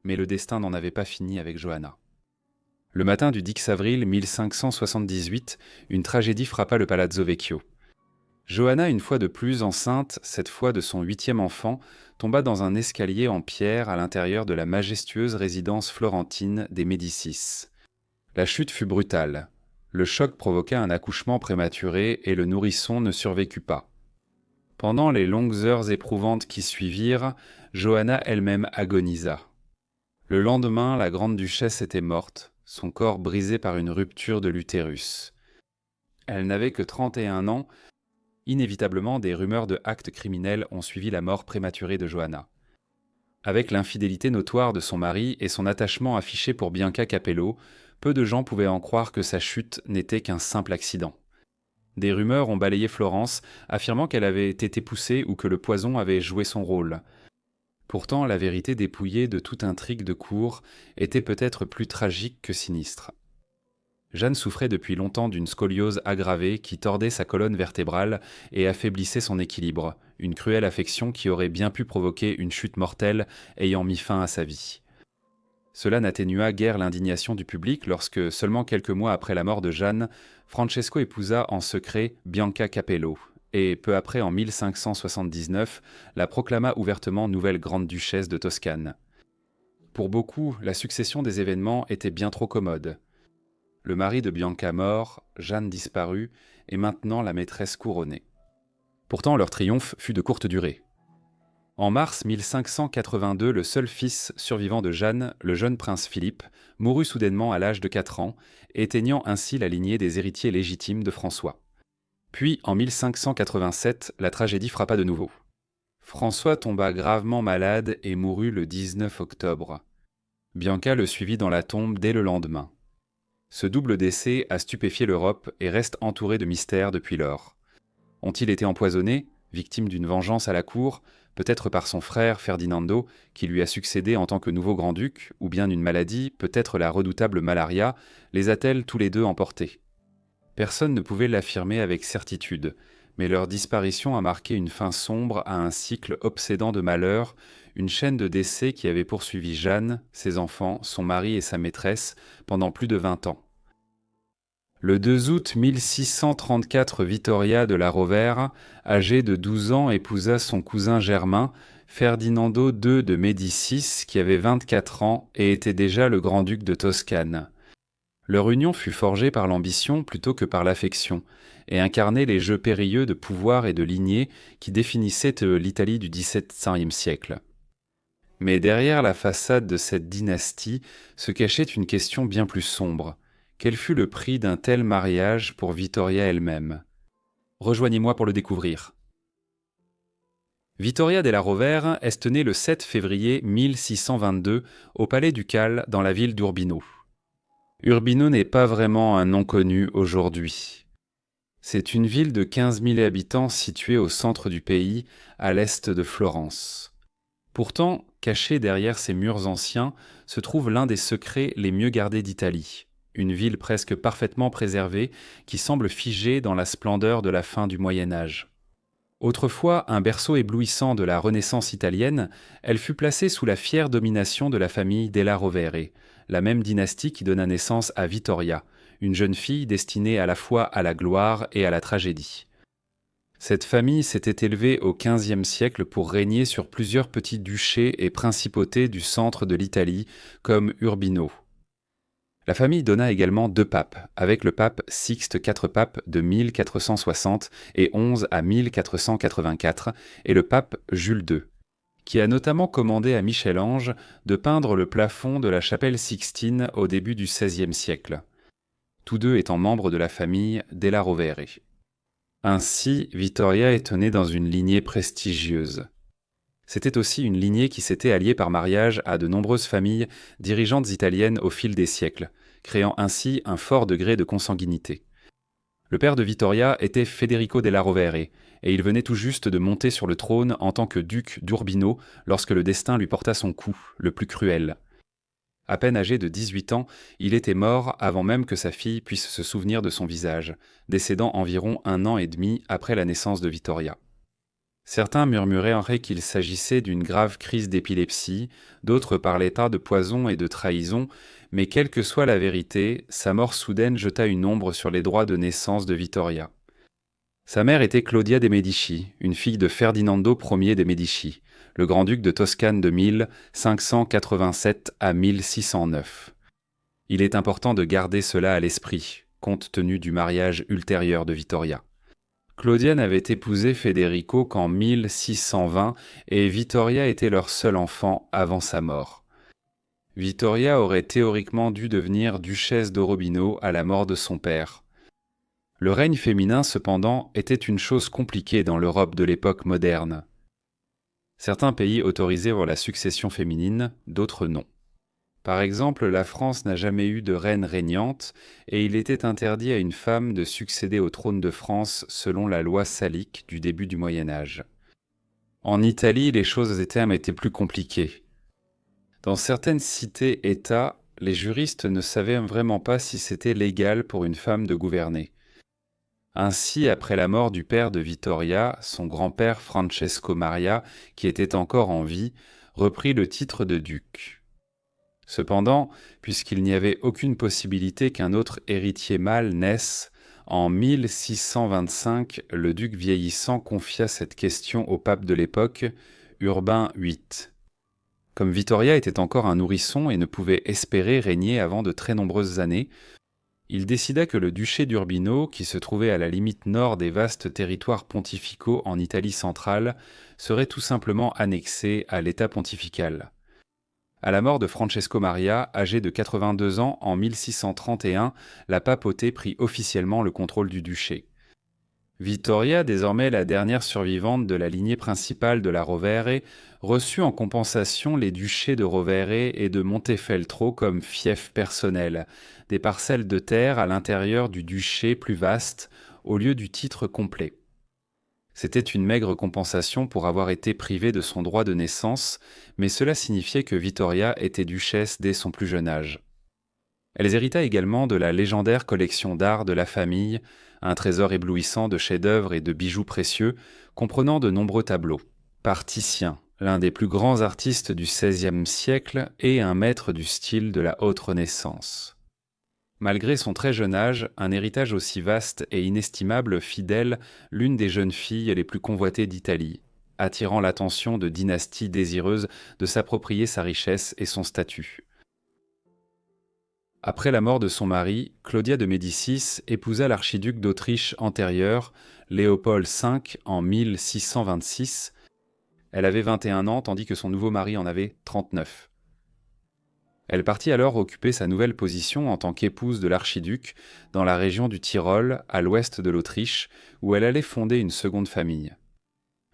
Mais le destin n'en avait pas fini avec Johanna. Le matin du 10 avril 1578, une tragédie frappa le Palazzo Vecchio. Johanna, une fois de plus enceinte, cette fois de son 8e enfant, tomba dans un escalier en pierre à l'intérieur de la majestueuse résidence florentine des Médicis. La chute fut brutale. Le choc provoqua un accouchement prématuré et le nourrisson ne survécut pas. Pendant les longues heures éprouvantes qui suivirent, Johanna elle-même agonisa. Le lendemain, la grande-duchesse était morte, son corps brisé par une rupture de l'utérus. Elle n'avait que 31 ans. Inévitablement, des rumeurs de actes criminels ont suivi la mort prématurée de Johanna. Avec l'infidélité notoire de son mari et son attachement affiché pour Bianca Capello, peu de gens pouvaient en croire que sa chute n'était qu'un simple accident. Des rumeurs ont balayé Florence, affirmant qu'elle avait été poussée ou que le poison avait joué son rôle. Pourtant, la vérité dépouillée de toute intrigue de cour était peut-être plus tragique que sinistre. Jeanne souffrait depuis longtemps d'une scoliose aggravée qui tordait sa colonne vertébrale et affaiblissait son équilibre, une cruelle affection qui aurait bien pu provoquer une chute mortelle ayant mis fin à sa vie. Cela n'atténua guère l'indignation du public lorsque, seulement quelques mois après la mort de Jeanne, Francesco épousa en secret Bianca Capello, et peu après, en 1579, la proclama ouvertement nouvelle grande-duchesse de Toscane. Pour beaucoup, la succession des événements était bien trop commode. Le mari de Bianca mort, Jeanne disparut, et maintenant la maîtresse couronnée. Pourtant, leur triomphe fut de courte durée. En mars 1582, le seul fils survivant de Jeanne, le jeune prince Philippe, mourut soudainement à l'âge de 4 ans, éteignant ainsi la lignée des héritiers légitimes de François. Puis, en 1587, la tragédie frappa de nouveau. François tomba gravement malade et mourut le 19 octobre. Bianca le suivit dans la tombe dès le lendemain. Ce double décès a stupéfié l'Europe et reste entouré de mystères depuis lors. Ont-ils été empoisonnés, victimes d'une vengeance à la cour, peut-être par son frère Ferdinando, qui lui a succédé en tant que nouveau grand-duc, ou bien une maladie, peut-être la redoutable malaria, les a-t-elle tous les deux emportés ? Personne ne pouvait l'affirmer avec certitude, mais leur disparition a marqué une fin sombre à un cycle obsédant de malheur, une chaîne de décès qui avait poursuivi Jeanne, ses enfants, son mari et sa maîtresse pendant plus de 20 ans. Le 2 août 1634, Vittoria de la Rovère, âgée de 12 ans, épousa son cousin germain, Ferdinando II de Médicis, qui avait 24 ans et était déjà le grand-duc de Toscane. Leur union fut forgée par l'ambition plutôt que par l'affection, et incarnait les jeux périlleux de pouvoir et de lignée qui définissaient l'Italie du XVIIe siècle. Mais derrière la façade de cette dynastie se cachait une question bien plus sombre. Quel fut le prix d'un tel mariage pour Vittoria elle-même ? Rejoignez-moi pour le découvrir. Vittoria della Rovere est née le 7 février 1622 au palais ducal dans la ville d'Urbino. Urbino n'est pas vraiment un nom connu aujourd'hui. C'est une ville de 15 000 habitants située au centre du pays, à l'est de Florence. Pourtant, caché derrière ces murs anciens, se trouve l'un des secrets les mieux gardés d'Italie. Une ville presque parfaitement préservée qui semble figée dans la splendeur de la fin du Moyen-Âge. Autrefois un berceau éblouissant de la Renaissance italienne, elle fut placée sous la fière domination de la famille della Rovere, la même dynastie qui donna naissance à Vittoria, une jeune fille destinée à la fois à la gloire et à la tragédie. Cette famille s'était élevée au XVe siècle pour régner sur plusieurs petits duchés et principautés du centre de l'Italie, comme Urbino. La famille donna également 2 papes, avec le pape Sixte IV Pape de 1460 et 11 à 1484, et le pape Jules II, qui a notamment commandé à Michel-Ange de peindre le plafond de la chapelle Sixtine au début du XVIe siècle, tous deux étant membres de la famille della Rovere. Ainsi, Vittoria est née dans une lignée prestigieuse. C'était aussi une lignée qui s'était alliée par mariage à de nombreuses familles dirigeantes italiennes au fil des siècles, créant ainsi un fort degré de consanguinité. Le père de Vittoria était Federico della Rovere, et il venait tout juste de monter sur le trône en tant que duc d'Urbino lorsque le destin lui porta son coup, le plus cruel. À peine âgé de 18 ans, il était mort avant même que sa fille puisse se souvenir de son visage, décédant environ 1 an et demi après la naissance de Vittoria. Certains murmuraient qu'il s'agissait d'une grave crise d'épilepsie, d'autres parlaient de poison et de trahison, mais quelle que soit la vérité, sa mort soudaine jeta une ombre sur les droits de naissance de Vittoria. Sa mère était Claudia de' Medici, une fille de Ferdinando Ier de' Medici, le grand-duc de Toscane de 1587 à 1609. Il est important de garder cela à l'esprit, compte tenu du mariage ultérieur de Vittoria. Claudia n'avait épousé Federico qu'en 1620 et Vittoria était leur seul enfant avant sa mort. Vittoria aurait théoriquement dû devenir duchesse d'Orobino à la mort de son père. Le règne féminin, cependant, était une chose compliquée dans l'Europe de l'époque moderne. Certains pays autorisaient la succession féminine, d'autres non. Par exemple, la France n'a jamais eu de reine régnante et il était interdit à une femme de succéder au trône de France selon la loi salique du début du Moyen Âge. En Italie, les choses étaient plus compliquées. Dans certaines cités-États, les juristes ne savaient vraiment pas si c'était légal pour une femme de gouverner. Ainsi, après la mort du père de Vittoria, son grand-père Francesco Maria, qui était encore en vie, reprit le titre de duc. Cependant, puisqu'il n'y avait aucune possibilité qu'un autre héritier mâle naisse, en 1625, le duc vieillissant confia cette question au pape de l'époque, Urbain VIII. Comme Vittoria était encore un nourrisson et ne pouvait espérer régner avant de très nombreuses années, il décida que le duché d'Urbino, qui se trouvait à la limite nord des vastes territoires pontificaux en Italie centrale, serait tout simplement annexé à l'État pontifical. À la mort de Francesco Maria, âgé de 82 ans en 1631, la papauté prit officiellement le contrôle du duché. Vittoria, désormais la dernière survivante de la lignée principale de la Rovere, reçut en compensation les duchés de Rovere et de Montefeltro comme fiefs personnels, des parcelles de terre à l'intérieur du duché plus vaste, au lieu du titre complet. C'était une maigre compensation pour avoir été privée de son droit de naissance, mais cela signifiait que Vittoria était duchesse dès son plus jeune âge. Elle hérita également de la légendaire collection d'art de la famille, un trésor éblouissant de chefs-d'œuvre et de bijoux précieux, comprenant de nombreux tableaux. Par Titien, l'un des plus grands artistes du XVIe siècle et un maître du style de la haute Renaissance. Malgré son très jeune âge, un héritage aussi vaste et inestimable fit d'elle l'une des jeunes filles les plus convoitées d'Italie, attirant l'attention de dynasties désireuses de s'approprier sa richesse et son statut. Après la mort de son mari, Claudia de Médicis épousa l'archiduc d'Autriche antérieur, Léopold V, en 1626. Elle avait 21 ans tandis que son nouveau mari en avait 39. Elle partit alors occuper sa nouvelle position en tant qu'épouse de l'archiduc dans la région du Tyrol, à l'ouest de l'Autriche, où elle allait fonder une seconde famille.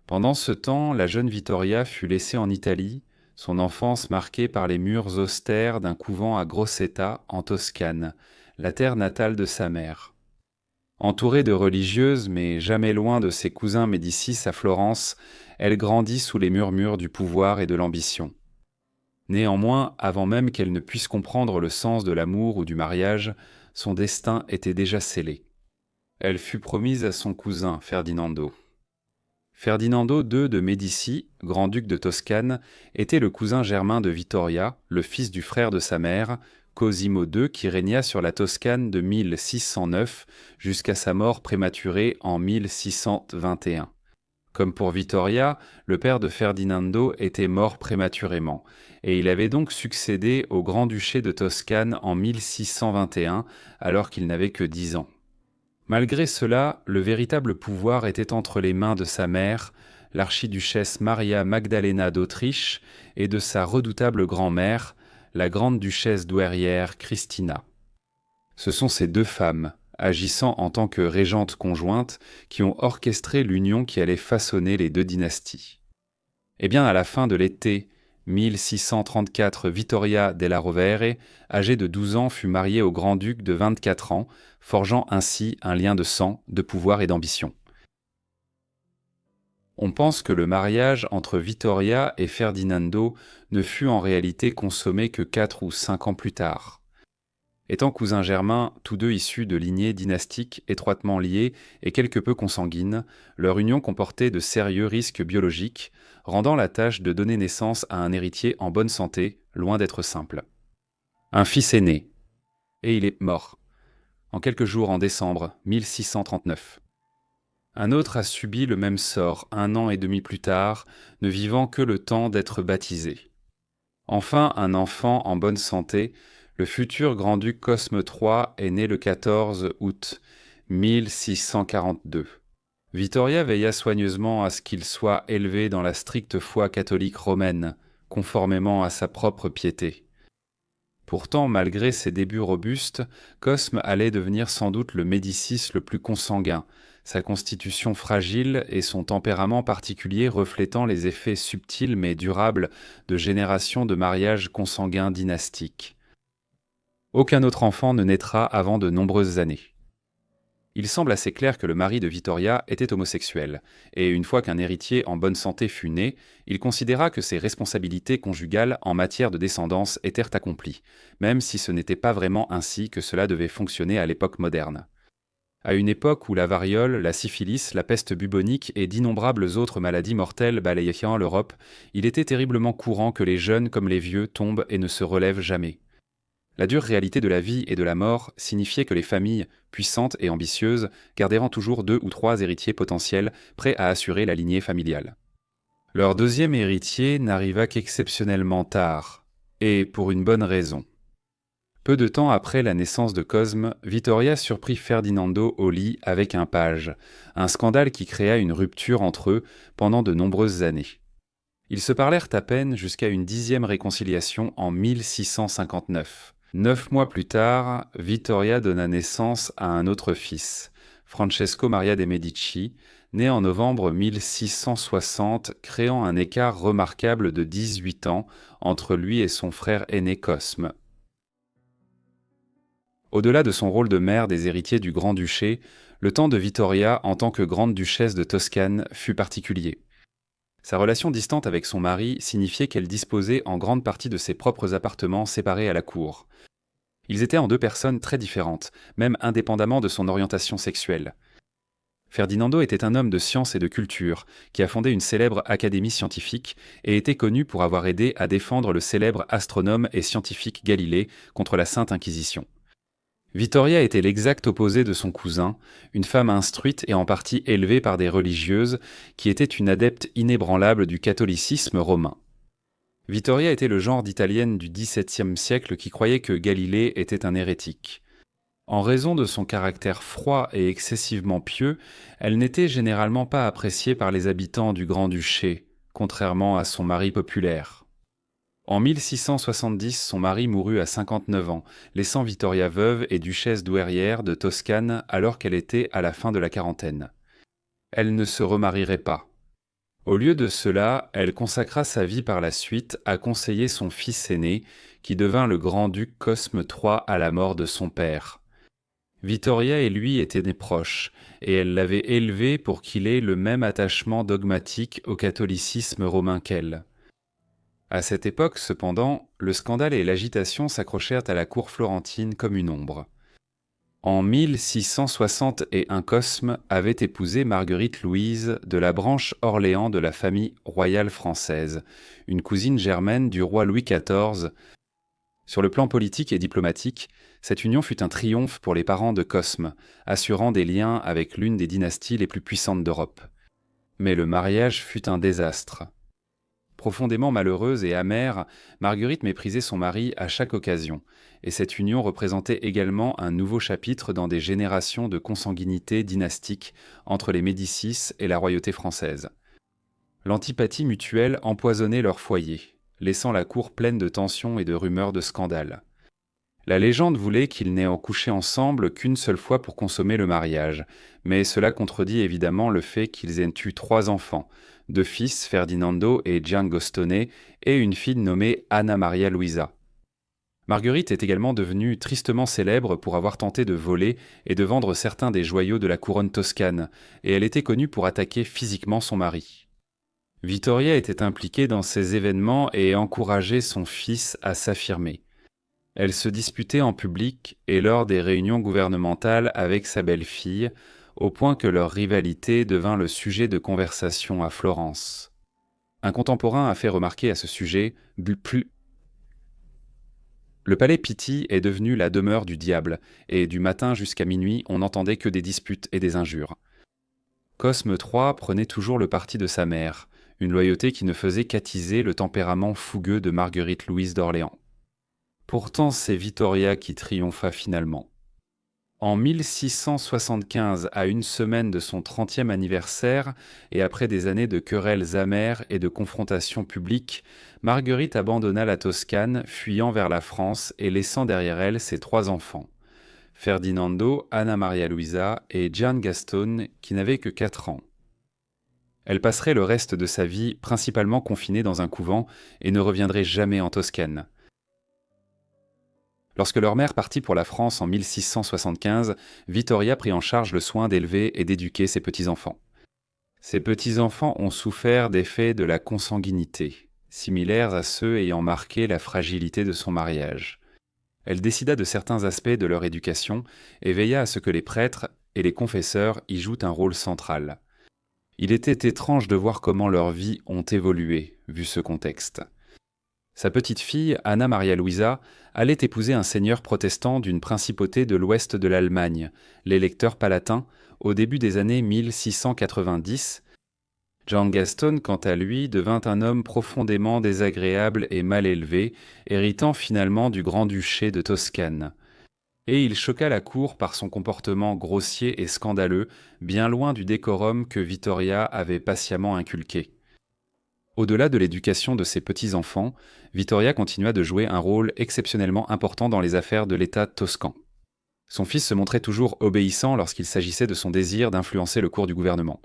Pendant ce temps, la jeune Vittoria fut laissée en Italie, son enfance marquée par les murs austères d'un couvent à Grosseto, en Toscane, la terre natale de sa mère. Entourée de religieuses, mais jamais loin de ses cousins Médicis à Florence, elle grandit sous les murmures du pouvoir et de l'ambition. Néanmoins, avant même qu'elle ne puisse comprendre le sens de l'amour ou du mariage, son destin était déjà scellé. Elle fut promise à son cousin Ferdinando. Ferdinando II de Médicis, grand-duc de Toscane, était le cousin germain de Vittoria, le fils du frère de sa mère, Cosimo II, qui régna sur la Toscane de 1609 jusqu'à sa mort prématurée en 1621. Comme pour Vittoria, le père de Ferdinando était mort prématurément, et il avait donc succédé au grand-duché de Toscane en 1621, alors qu'il n'avait que 10 ans. Malgré cela, le véritable pouvoir était entre les mains de sa mère, l'archiduchesse Maria Magdalena d'Autriche, et de sa redoutable grand-mère, la grande-duchesse douairière Christina. Ce sont ces deux femmes, agissant en tant que régentes conjointes, qui ont orchestré l'union qui allait façonner les deux dynasties. Eh bien, à la fin de l'été 1634, Vittoria della Rovere, âgée de 12 ans, fut mariée au grand-duc de 24 ans, forgeant ainsi un lien de sang, de pouvoir et d'ambition. On pense que le mariage entre Vittoria et Ferdinando ne fut en réalité consommé que 4 ou 5 ans plus tard. Étant cousins germains, tous deux issus de lignées dynastiques étroitement liées et quelque peu consanguines, leur union comportait de sérieux risques biologiques, rendant la tâche de donner naissance à un héritier en bonne santé loin d'être simple. Un fils est né, et il est mort, en quelques jours en décembre 1639. Un autre a subi le même sort 1 an et demi plus tard, ne vivant que le temps d'être baptisé. Enfin, un enfant en bonne santé, le futur grand-duc Cosme III est né le 14 août 1642. Vittoria veilla soigneusement à ce qu'il soit élevé dans la stricte foi catholique romaine, conformément à sa propre piété. Pourtant, malgré ses débuts robustes, Cosme allait devenir sans doute le Médicis le plus consanguin, sa constitution fragile et son tempérament particulier reflétant les effets subtils mais durables de générations de mariages consanguins dynastiques. Aucun autre enfant ne naîtra avant de nombreuses années. Il semble assez clair que le mari de Vittoria était homosexuel, et une fois qu'un héritier en bonne santé fut né, il considéra que ses responsabilités conjugales en matière de descendance étaient accomplies, même si ce n'était pas vraiment ainsi que cela devait fonctionner à l'époque moderne. À une époque où la variole, la syphilis, la peste bubonique et d'innombrables autres maladies mortelles balayant l'Europe, il était terriblement courant que les jeunes comme les vieux tombent et ne se relèvent jamais. La dure réalité de la vie et de la mort signifiait que les familles, puissantes et ambitieuses, gardèrent toujours 2 ou 3 héritiers potentiels prêts à assurer la lignée familiale. Leur deuxième héritier n'arriva qu'exceptionnellement tard, et pour une bonne raison. Peu de temps après la naissance de Cosme, Vittoria surprit Ferdinando au lit avec un page, un scandale qui créa une rupture entre eux pendant de nombreuses années. Ils se parlèrent à peine jusqu'à une 10e réconciliation en 1659. 9 mois plus tard, Vittoria donna naissance à un autre fils, Francesco Maria de' Medici, né en novembre 1660, créant un écart remarquable de 18 ans entre lui et son frère aîné Cosme. Au-delà de son rôle de mère des héritiers du Grand-Duché, le temps de Vittoria en tant que grande-duchesse de Toscane fut particulier. Sa relation distante avec son mari signifiait qu'elle disposait en grande partie de ses propres appartements séparés à la cour. Ils étaient en 2 personnes très différentes, même indépendamment de son orientation sexuelle. Ferdinando était un homme de science et de culture, qui a fondé une célèbre académie scientifique et était connu pour avoir aidé à défendre le célèbre astronome et scientifique Galilée contre la Sainte Inquisition. Vittoria était l'exact opposé de son cousin, une femme instruite et en partie élevée par des religieuses, qui était une adepte inébranlable du catholicisme romain. Vittoria était le genre d'italienne du XVIIe siècle qui croyait que Galilée était un hérétique. En raison de son caractère froid et excessivement pieux, elle n'était généralement pas appréciée par les habitants du Grand-Duché, contrairement à son mari populaire. En 1670, son mari mourut à 59 ans, laissant Vittoria veuve et duchesse douairière de Toscane alors qu'elle était à la fin de la quarantaine. Elle ne se remarierait pas. Au lieu de cela, elle consacra sa vie par la suite à conseiller son fils aîné, qui devint le grand-duc Cosme III à la mort de son père. Vittoria et lui étaient des proches, et elle l'avait élevé pour qu'il ait le même attachement dogmatique au catholicisme romain qu'elle. À cette époque, cependant, le scandale et l'agitation s'accrochèrent à la cour florentine comme une ombre. En 1661, Cosme avait épousé Marguerite Louise de la branche Orléans de la famille royale française, une cousine germaine du roi Louis XIV. Sur le plan politique et diplomatique, cette union fut un triomphe pour les parents de Cosme, assurant des liens avec l'une des dynasties les plus puissantes d'Europe. Mais le mariage fut un désastre. Profondément malheureuse et amère, Marguerite méprisait son mari à chaque occasion, et cette union représentait également un nouveau chapitre dans des générations de consanguinité dynastique entre les Médicis et la royauté française. L'antipathie mutuelle empoisonnait leur foyer, laissant la cour pleine de tensions et de rumeurs de scandales. La légende voulait qu'ils n'aient couché ensemble qu'une seule fois pour consommer le mariage, mais cela contredit évidemment le fait qu'ils aient eu 3 enfants, 2 fils, Ferdinando et Giangostone, et une fille nommée Anna Maria Luisa. Marguerite est également devenue tristement célèbre pour avoir tenté de voler et de vendre certains des joyaux de la couronne toscane, et elle était connue pour attaquer physiquement son mari. Vittoria était impliquée dans ces événements et encourageait son fils à s'affirmer. Elle se disputait en public et lors des réunions gouvernementales avec sa belle-fille, au point que leur rivalité devint le sujet de conversation à Florence. Un contemporain a fait remarquer à ce sujet Le palais Pitti est devenu la demeure du diable, et du matin jusqu'à minuit on n'entendait que des disputes et des injures. Cosme III prenait toujours le parti de sa mère, une loyauté qui ne faisait qu'attiser le tempérament fougueux de Marguerite Louise d'Orléans. Pourtant, c'est Vittoria qui triompha finalement. En 1675, à une semaine de son 30e anniversaire, et après des années de querelles amères et de confrontations publiques, Marguerite abandonna la Toscane, fuyant vers la France et laissant derrière elle ses 3 enfants, Ferdinando, Anna Maria Luisa et Gian Gastone, qui n'avait que 4 ans. Elle passerait le reste de sa vie principalement confinée dans un couvent et ne reviendrait jamais en Toscane. Lorsque leur mère partit pour la France en 1675, Vittoria prit en charge le soin d'élever et d'éduquer ses petits-enfants. Ces petits-enfants ont souffert d'effets de la consanguinité, similaires à ceux ayant marqué la fragilité de son mariage. Elle décida de certains aspects de leur éducation et veilla à ce que les prêtres et les confesseurs y jouent un rôle central. Il était étrange de voir comment leurs vies ont évolué, vu ce contexte. Sa petite-fille, Anna Maria Luisa, allait épouser un seigneur protestant d'une principauté de l'ouest de l'Allemagne, l'électeur palatin, au début des années 1690. Gian Gastone, quant à lui, devint un homme profondément désagréable et mal élevé, héritant finalement du grand-duché de Toscane. Et il choqua la cour par son comportement grossier et scandaleux, bien loin du décorum que Vittoria avait patiemment inculqué. Au-delà de l'éducation de ses petits-enfants, Vittoria continua de jouer un rôle exceptionnellement important dans les affaires de l'État toscan. Son fils se montrait toujours obéissant lorsqu'il s'agissait de son désir d'influencer le cours du gouvernement.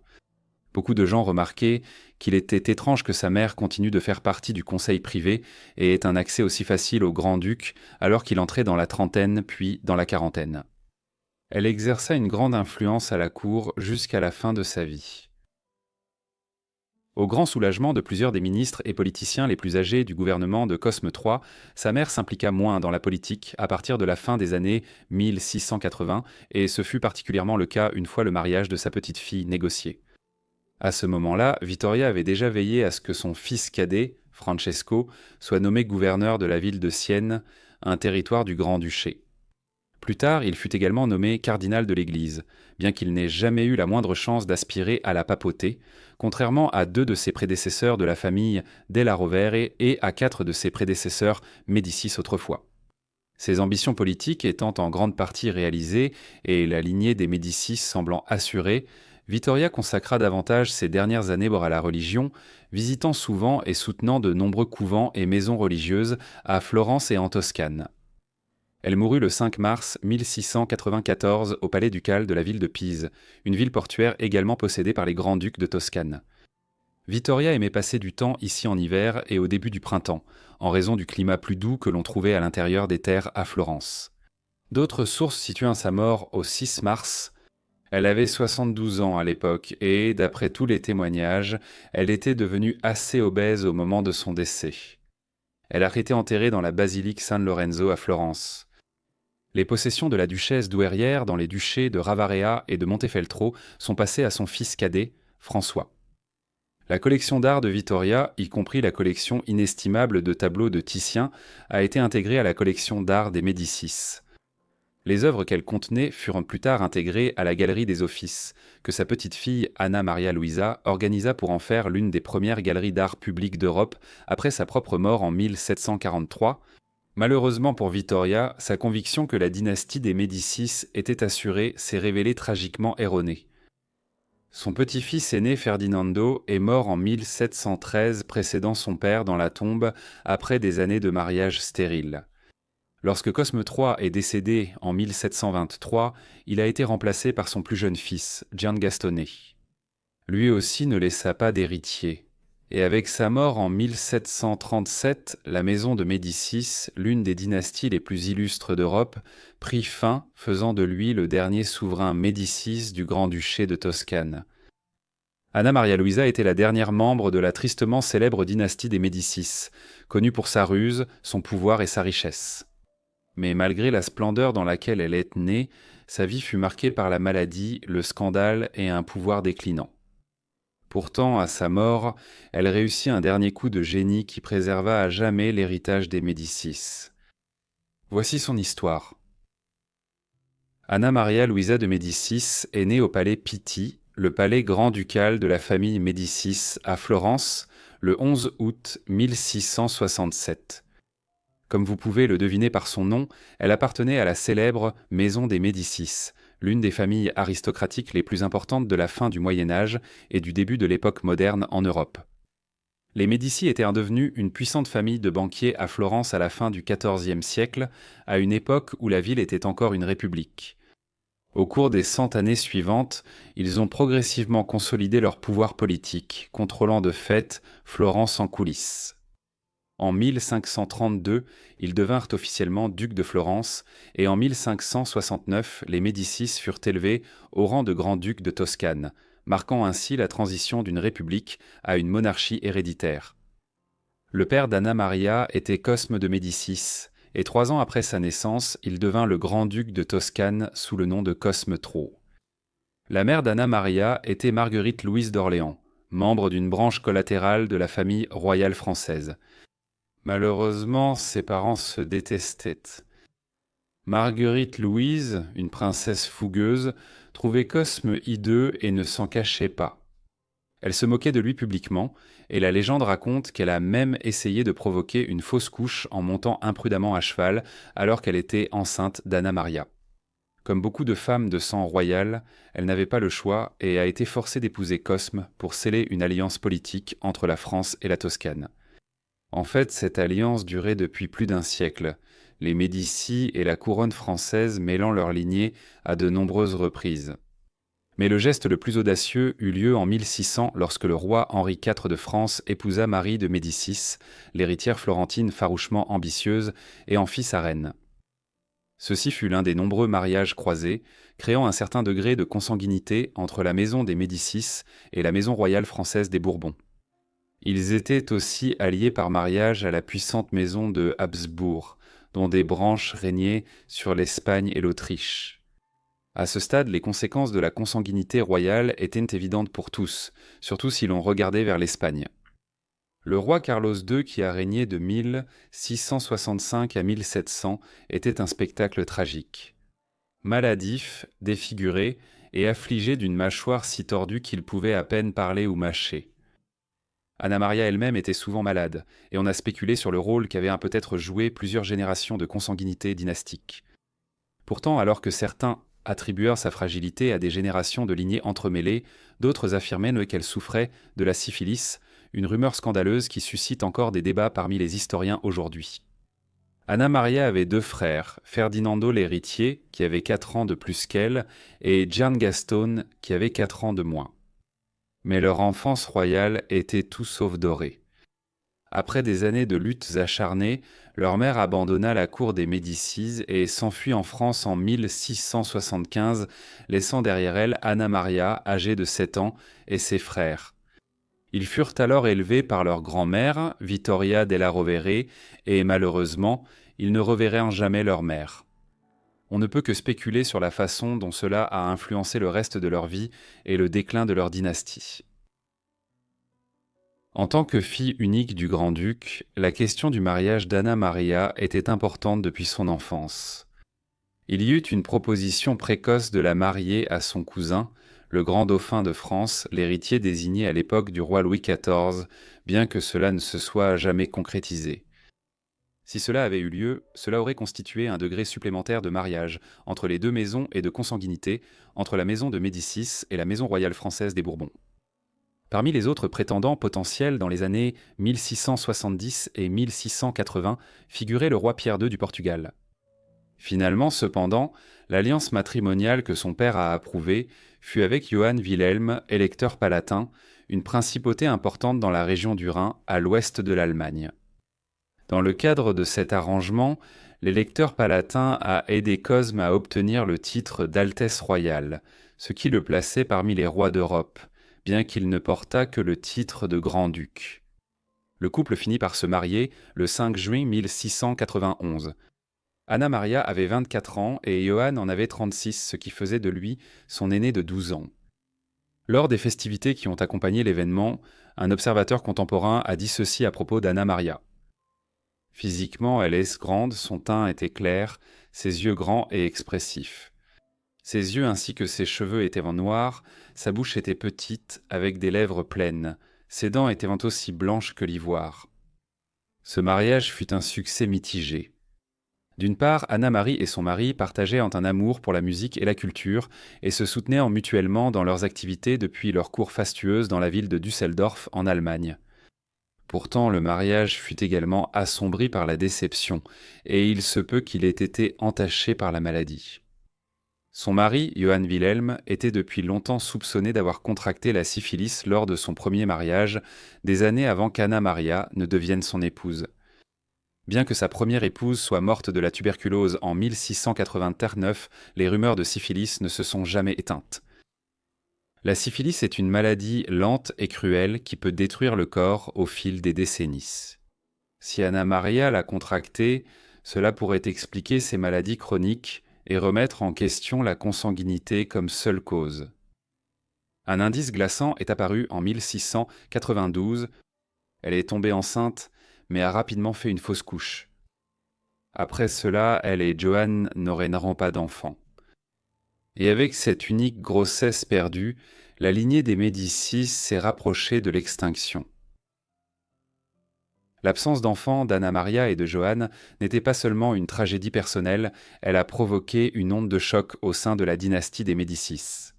Beaucoup de gens remarquaient qu'il était étrange que sa mère continue de faire partie du conseil privé et ait un accès aussi facile au grand-duc alors qu'il entrait dans la trentaine puis dans la quarantaine. Elle exerça une grande influence à la cour jusqu'à la fin de sa vie. Au grand soulagement de plusieurs des ministres et politiciens les plus âgés du gouvernement de Cosme III, sa mère s'impliqua moins dans la politique à partir de la fin des années 1680, et ce fut particulièrement le cas une fois le mariage de sa petite-fille négocié. À ce moment-là, Vittoria avait déjà veillé à ce que son fils cadet, Francesco, soit nommé gouverneur de la ville de Sienne, un territoire du Grand-Duché. Plus tard, il fut également nommé cardinal de l'Église, bien qu'il n'ait jamais eu la moindre chance d'aspirer à la papauté, contrairement à 2 de ses prédécesseurs de la famille della Rovere et à 4 de ses prédécesseurs Médicis autrefois. Ses ambitions politiques étant en grande partie réalisées et la lignée des Médicis semblant assurée, Vittoria consacra davantage ses dernières années à la religion, visitant souvent et soutenant de nombreux couvents et maisons religieuses à Florence et en Toscane. Elle mourut le 5 mars 1694 au palais ducal de la ville de Pise, une ville portuaire également possédée par les grands-ducs de Toscane. Vittoria aimait passer du temps ici en hiver et au début du printemps, en raison du climat plus doux que l'on trouvait à l'intérieur des terres à Florence. D'autres sources situant sa mort au 6 mars. Elle avait 72 ans à l'époque et, d'après tous les témoignages, elle était devenue assez obèse au moment de son décès. Elle a été enterrée dans la basilique San Lorenzo à Florence. Les possessions de la duchesse douairière dans les duchés de Ravarea et de Montefeltro sont passées à son fils cadet, François. La collection d'art de Vittoria, y compris la collection inestimable de tableaux de Titien, a été intégrée à la collection d'art des Médicis. Les œuvres qu'elle contenait furent plus tard intégrées à la Galerie des Offices, que sa petite-fille Anna Maria Luisa organisa pour en faire l'une des premières galeries d'art public d'Europe après sa propre mort en 1743. Malheureusement pour Vittoria, sa conviction que la dynastie des Médicis était assurée s'est révélée tragiquement erronée. Son petit-fils aîné Ferdinando est mort en 1713, précédant son père dans la tombe après des années de mariage stérile. Lorsque Cosme III est décédé en 1723, il a été remplacé par son plus jeune fils, Giangastone. Lui aussi ne laissa pas d'héritier. Et avec sa mort en 1737, la maison de Médicis, l'une des dynasties les plus illustres d'Europe, prit fin, faisant de lui le dernier souverain Médicis du Grand-Duché de Toscane. Anna Maria Luisa était la dernière membre de la tristement célèbre dynastie des Médicis, connue pour sa ruse, son pouvoir et sa richesse. Mais malgré la splendeur dans laquelle elle est née, sa vie fut marquée par la maladie, le scandale et un pouvoir déclinant. Pourtant, à sa mort, elle réussit un dernier coup de génie qui préserva à jamais l'héritage des Médicis. Voici son histoire. Anna Maria Luisa de Médicis est née au palais Pitti, le palais grand-ducal de la famille Médicis à Florence, le 11 août 1667. Comme vous pouvez le deviner par son nom, elle appartenait à la célèbre Maison des Médicis, l'une des familles aristocratiques les plus importantes de la fin du Moyen Âge et du début de l'époque moderne en Europe. Les Médicis étaient devenus une puissante famille de banquiers à Florence à la fin du XIVe siècle, à une époque où la ville était encore une république. Au cours des 100 années suivantes, ils ont progressivement consolidé leur pouvoir politique, contrôlant de fait Florence en coulisses. En 1532, ils devinrent officiellement ducs de Florence et en 1569, les Médicis furent élevés au rang de grands-ducs de Toscane, marquant ainsi la transition d'une république à une monarchie héréditaire. Le père d'Anna Maria était Cosme de Médicis, et 3 ans après sa naissance, il devint le grand-duc de Toscane sous le nom de Cosme III. La mère d'Anna Maria était Marguerite Louise d'Orléans, membre d'une branche collatérale de la famille royale française. Malheureusement, ses parents se détestaient. Marguerite Louise, une princesse fougueuse, trouvait Cosme hideux et ne s'en cachait pas. Elle se moquait de lui publiquement, et la légende raconte qu'elle a même essayé de provoquer une fausse couche en montant imprudemment à cheval alors qu'elle était enceinte d'Anna Maria. Comme beaucoup de femmes de sang royal, elle n'avait pas le choix et a été forcée d'épouser Cosme pour sceller une alliance politique entre la France et la Toscane. En fait, cette alliance durait depuis plus d'un siècle, les Médicis et la couronne française mêlant leurs lignées à de nombreuses reprises. Mais le geste le plus audacieux eut lieu en 1600 lorsque le roi Henri IV de France épousa Marie de Médicis, l'héritière florentine farouchement ambitieuse, et en fit sa reine. Ceci fut l'un des nombreux mariages croisés, créant un certain degré de consanguinité entre la maison des Médicis et la maison royale française des Bourbons. Ils étaient aussi alliés par mariage à la puissante maison de Habsbourg, dont des branches régnaient sur l'Espagne et l'Autriche. À ce stade, les conséquences de la consanguinité royale étaient évidentes pour tous, surtout si l'on regardait vers l'Espagne. Le roi Carlos II, qui a régné de 1665 à 1700, était un spectacle tragique. Maladif, défiguré et affligé d'une mâchoire si tordue qu'il pouvait à peine parler ou mâcher. Anna Maria elle-même était souvent malade, et on a spéculé sur le rôle qu'avaient peut-être joué plusieurs générations de consanguinité dynastique. Pourtant, alors que certains attribuèrent sa fragilité à des générations de lignées entremêlées, d'autres affirmaient qu'elle souffrait de la syphilis, une rumeur scandaleuse qui suscite encore des débats parmi les historiens aujourd'hui. Anna Maria avait 2 frères, Ferdinando l'héritier, qui avait 4 ans de plus qu'elle, et Giangastone, qui avait 4 ans de moins. Mais leur enfance royale était tout sauf dorée. Après des années de luttes acharnées, leur mère abandonna la cour des Médicis et s'enfuit en France en 1675, laissant derrière elle Anna Maria, âgée de 7 ans, et ses frères. Ils furent alors élevés par leur grand-mère, Vittoria della Rovere, et malheureusement, ils ne reverront jamais leur mère. On ne peut que spéculer sur la façon dont cela a influencé le reste de leur vie et le déclin de leur dynastie. En tant que fille unique du grand-duc, la question du mariage d'Anna Maria était importante depuis son enfance. Il y eut une proposition précoce de la marier à son cousin, le grand dauphin de France, l'héritier désigné à l'époque du roi Louis XIV, bien que cela ne se soit jamais concrétisé. Si cela avait eu lieu, cela aurait constitué un degré supplémentaire de mariage entre les deux maisons et de consanguinité entre la maison de Médicis et la maison royale française des Bourbons. Parmi les autres prétendants potentiels dans les années 1670 et 1680 figurait le roi Pierre II du Portugal. Finalement, cependant, l'alliance matrimoniale que son père a approuvée fut avec Johann Wilhelm, électeur palatin, une principauté importante dans la région du Rhin, à l'ouest de l'Allemagne. Dans le cadre de cet arrangement, l'électeur palatin a aidé Cosme à obtenir le titre d'Altesse royale, ce qui le plaçait parmi les rois d'Europe, bien qu'il ne portât que le titre de grand-duc. Le couple finit par se marier le 5 juin 1691. Anna Maria avait 24 ans et Johann en avait 36, ce qui faisait de lui son aîné de 12 ans. Lors des festivités qui ont accompagné l'événement, un observateur contemporain a dit ceci à propos d'Anna Maria. Physiquement, elle est grande, son teint était clair, ses yeux grands et expressifs. Ses yeux ainsi que ses cheveux étaient en noir, sa bouche était petite, avec des lèvres pleines, ses dents étaient aussi blanches que l'ivoire. Ce mariage fut un succès mitigé. D'une part, Anna-Marie et son mari partageaient un amour pour la musique et la culture et se soutenaient mutuellement dans leurs activités depuis leur cour fastueuse dans la ville de Düsseldorf en Allemagne. Pourtant, le mariage fut également assombri par la déception, et il se peut qu'il ait été entaché par la maladie. Son mari, Johann Wilhelm, était depuis longtemps soupçonné d'avoir contracté la syphilis lors de son premier mariage, des années avant qu'Anna Maria ne devienne son épouse. Bien que sa première épouse soit morte de la tuberculose en 1689, les rumeurs de syphilis ne se sont jamais éteintes. La syphilis est une maladie lente et cruelle qui peut détruire le corps au fil des décennies. Si Anna Maria l'a contractée, cela pourrait expliquer ses maladies chroniques et remettre en question la consanguinité comme seule cause. Un indice glaçant est apparu en 1692. Elle est tombée enceinte, mais a rapidement fait une fausse couche. Après cela, elle et Johann n'auront pas d'enfant. Et avec cette unique grossesse perdue, la lignée des Médicis s'est rapprochée de l'extinction. L'absence d'enfants d'Anna Maria et de Johann n'était pas seulement une tragédie personnelle, elle a provoqué une onde de choc au sein de la dynastie des Médicis.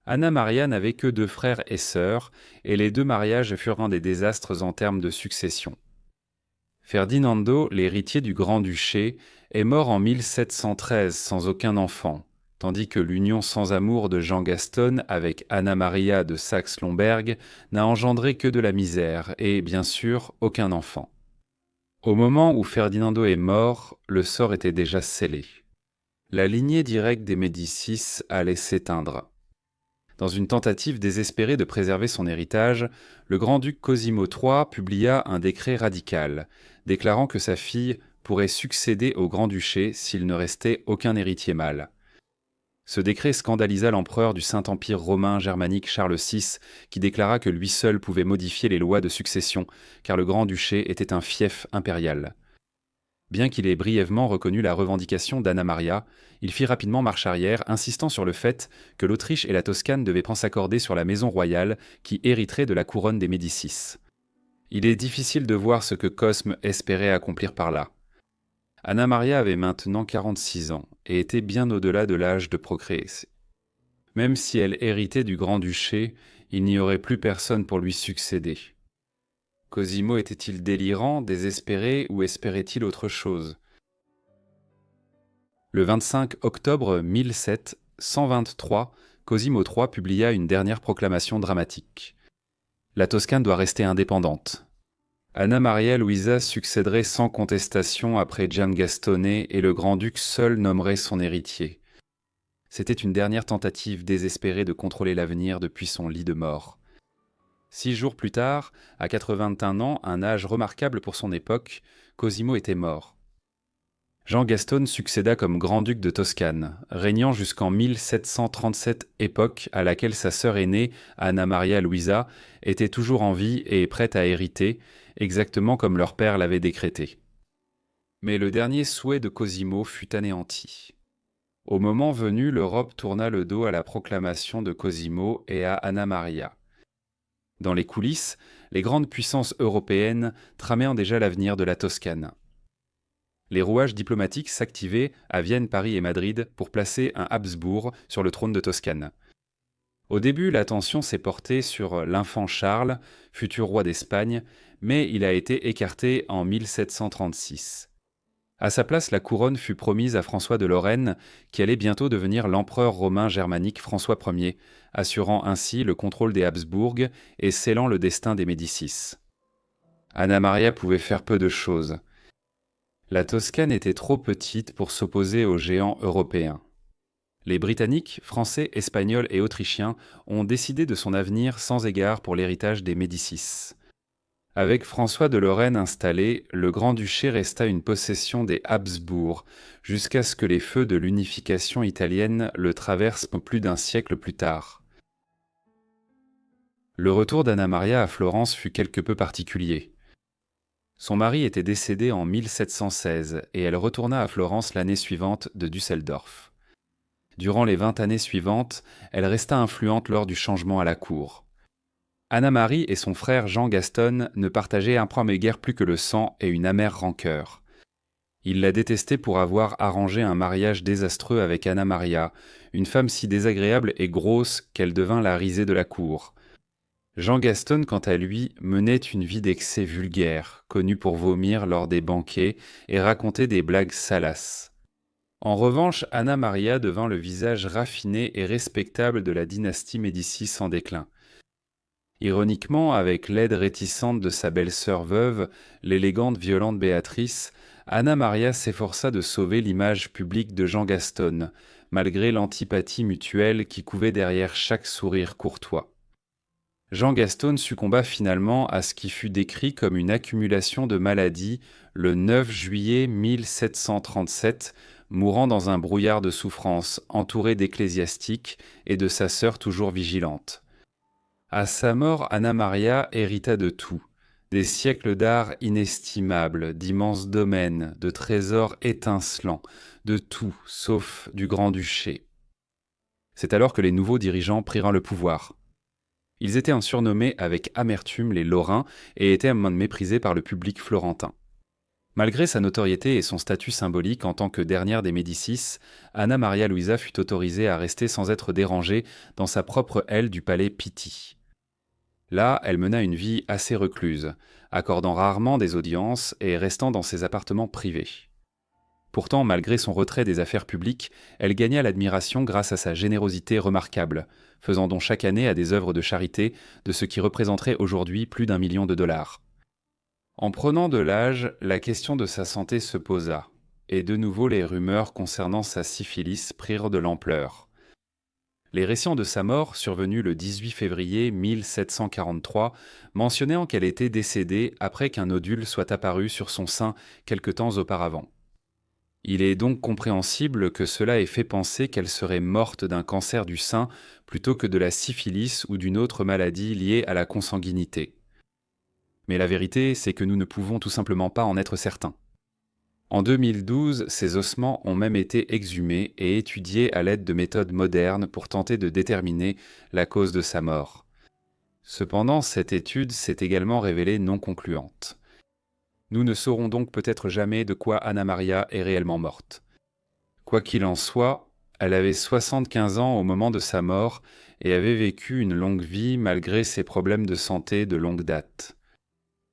Anna Maria n'avait que 2 frères et sœurs, et les 2 mariages furent un des désastres en termes de succession. Ferdinando, l'héritier du Grand-Duché, est mort en 1713 sans aucun enfant, tandis que l'union sans amour de Jean Gaston avec Anna Maria de Saxe-Lomberg n'a engendré que de la misère et, bien sûr, aucun enfant. Au moment où Ferdinando est mort, le sort était déjà scellé. La lignée directe des Médicis allait s'éteindre. Dans une tentative désespérée de préserver son héritage, le grand-duc Cosimo III publia un décret radical, déclarant que sa fille pourrait succéder au grand-duché s'il ne restait aucun héritier mâle. Ce décret scandalisa l'empereur du Saint-Empire romain germanique Charles VI, qui déclara que lui seul pouvait modifier les lois de succession, car le grand-duché était un fief impérial. Bien qu'il ait brièvement reconnu la revendication d'Anna Maria, il fit rapidement marche arrière, insistant sur le fait que l'Autriche et la Toscane devaient s'accorder sur la maison royale qui hériterait de la couronne des Médicis. Il est difficile de voir ce que Cosme espérait accomplir par là. Anna Maria avait maintenant 46 ans et était bien au-delà de l'âge de procréer. Même si elle héritait du Grand-Duché, il n'y aurait plus personne pour lui succéder. Cosimo était-il délirant, désespéré ou espérait-il autre chose? Le 25 octobre 1123, Cosimo III publia une dernière proclamation dramatique. La Toscane doit rester indépendante. Anna Maria Luisa succéderait sans contestation après Gian Gastone et le grand-duc seul nommerait son héritier. C'était une dernière tentative désespérée de contrôler l'avenir depuis son lit de mort. 6 jours plus tard, à 81 ans, un âge remarquable pour son époque, Cosimo était mort. Jean Gaston succéda comme grand-duc de Toscane, régnant jusqu'en 1737, époque à laquelle sa sœur aînée, Anna Maria Luisa, était toujours en vie et prête à hériter, exactement comme leur père l'avait décrété. Mais le dernier souhait de Cosimo fut anéanti. Au moment venu, l'Europe tourna le dos à la proclamation de Cosimo et à Anna Maria. Dans les coulisses, les grandes puissances européennes tramaient déjà l'avenir de la Toscane. Les rouages diplomatiques s'activaient à Vienne, Paris et Madrid pour placer un Habsbourg sur le trône de Toscane. Au début, l'attention s'est portée sur l'infant Charles, futur roi d'Espagne, mais il a été écarté en 1736. À sa place, la couronne fut promise à François de Lorraine, qui allait bientôt devenir l'empereur romain germanique François Ier, assurant ainsi le contrôle des Habsbourg et scellant le destin des Médicis. Anna Maria pouvait faire peu de choses. La Toscane était trop petite pour s'opposer aux géants européens. Les Britanniques, Français, Espagnols et Autrichiens ont décidé de son avenir sans égard pour l'héritage des Médicis. Avec François de Lorraine installé, le Grand-Duché resta une possession des Habsbourg, jusqu'à ce que les feux de l'unification italienne le traversent plus d'un siècle plus tard. Le retour d'Anna Maria à Florence fut quelque peu particulier. Son mari était décédé en 1716 et elle retourna à Florence l'année suivante de Düsseldorf. Durant les 20 années suivantes, elle resta influente lors du changement à la cour. Anna-Marie et son frère Jean-Gaston ne partageaient un point mais guère plus que le sang et une amère rancœur. Ils la détestaient pour avoir arrangé un mariage désastreux avec Anna Maria, une femme si désagréable et grosse qu'elle devint la risée de la cour. Jean-Gaston, quant à lui, menait une vie d'excès vulgaire, connu pour vomir lors des banquets et raconter des blagues salaces. En revanche, Anna Maria devint le visage raffiné et respectable de la dynastie Médicis en déclin. Ironiquement, avec l'aide réticente de sa belle-sœur veuve, l'élégante violente Béatrice, Anna Maria s'efforça de sauver l'image publique de Jean Gaston, malgré l'antipathie mutuelle qui couvait derrière chaque sourire courtois. Jean Gaston succomba finalement à ce qui fut décrit comme une accumulation de maladies le 9 juillet 1737, mourant dans un brouillard de souffrance, entouré d'ecclésiastiques et de sa sœur toujours vigilante. À sa mort, Anna Maria hérita de tout, des siècles d'art inestimables, d'immenses domaines, de trésors étincelants, de tout, sauf du Grand-Duché. C'est alors que les nouveaux dirigeants prirent le pouvoir. Ils étaient surnommés avec amertume les Lorrains et étaient méprisés par le public florentin. Malgré sa notoriété et son statut symbolique en tant que dernière des Médicis, Anna Maria Luisa fut autorisée à rester sans être dérangée dans sa propre aile du palais Pitti. Là, elle mena une vie assez recluse, accordant rarement des audiences et restant dans ses appartements privés. Pourtant, malgré son retrait des affaires publiques, elle gagna l'admiration grâce à sa générosité remarquable, faisant don chaque année à des œuvres de charité de ce qui représenterait aujourd'hui plus d'1 million de dollars. En prenant de l'âge, la question de sa santé se posa, et de nouveau les rumeurs concernant sa syphilis prirent de l'ampleur. Les récits de sa mort, survenue le 18 février 1743, mentionnant qu'elle était décédée après qu'un nodule soit apparu sur son sein quelque temps auparavant. Il est donc compréhensible que cela ait fait penser qu'elle serait morte d'un cancer du sein plutôt que de la syphilis ou d'une autre maladie liée à la consanguinité. Mais la vérité, c'est que nous ne pouvons tout simplement pas en être certains. En 2012, ses ossements ont même été exhumés et étudiés à l'aide de méthodes modernes pour tenter de déterminer la cause de sa mort. Cependant, cette étude s'est également révélée non concluante. Nous ne saurons donc peut-être jamais de quoi Anna Maria est réellement morte. Quoi qu'il en soit, elle avait 75 ans au moment de sa mort et avait vécu une longue vie malgré ses problèmes de santé de longue date.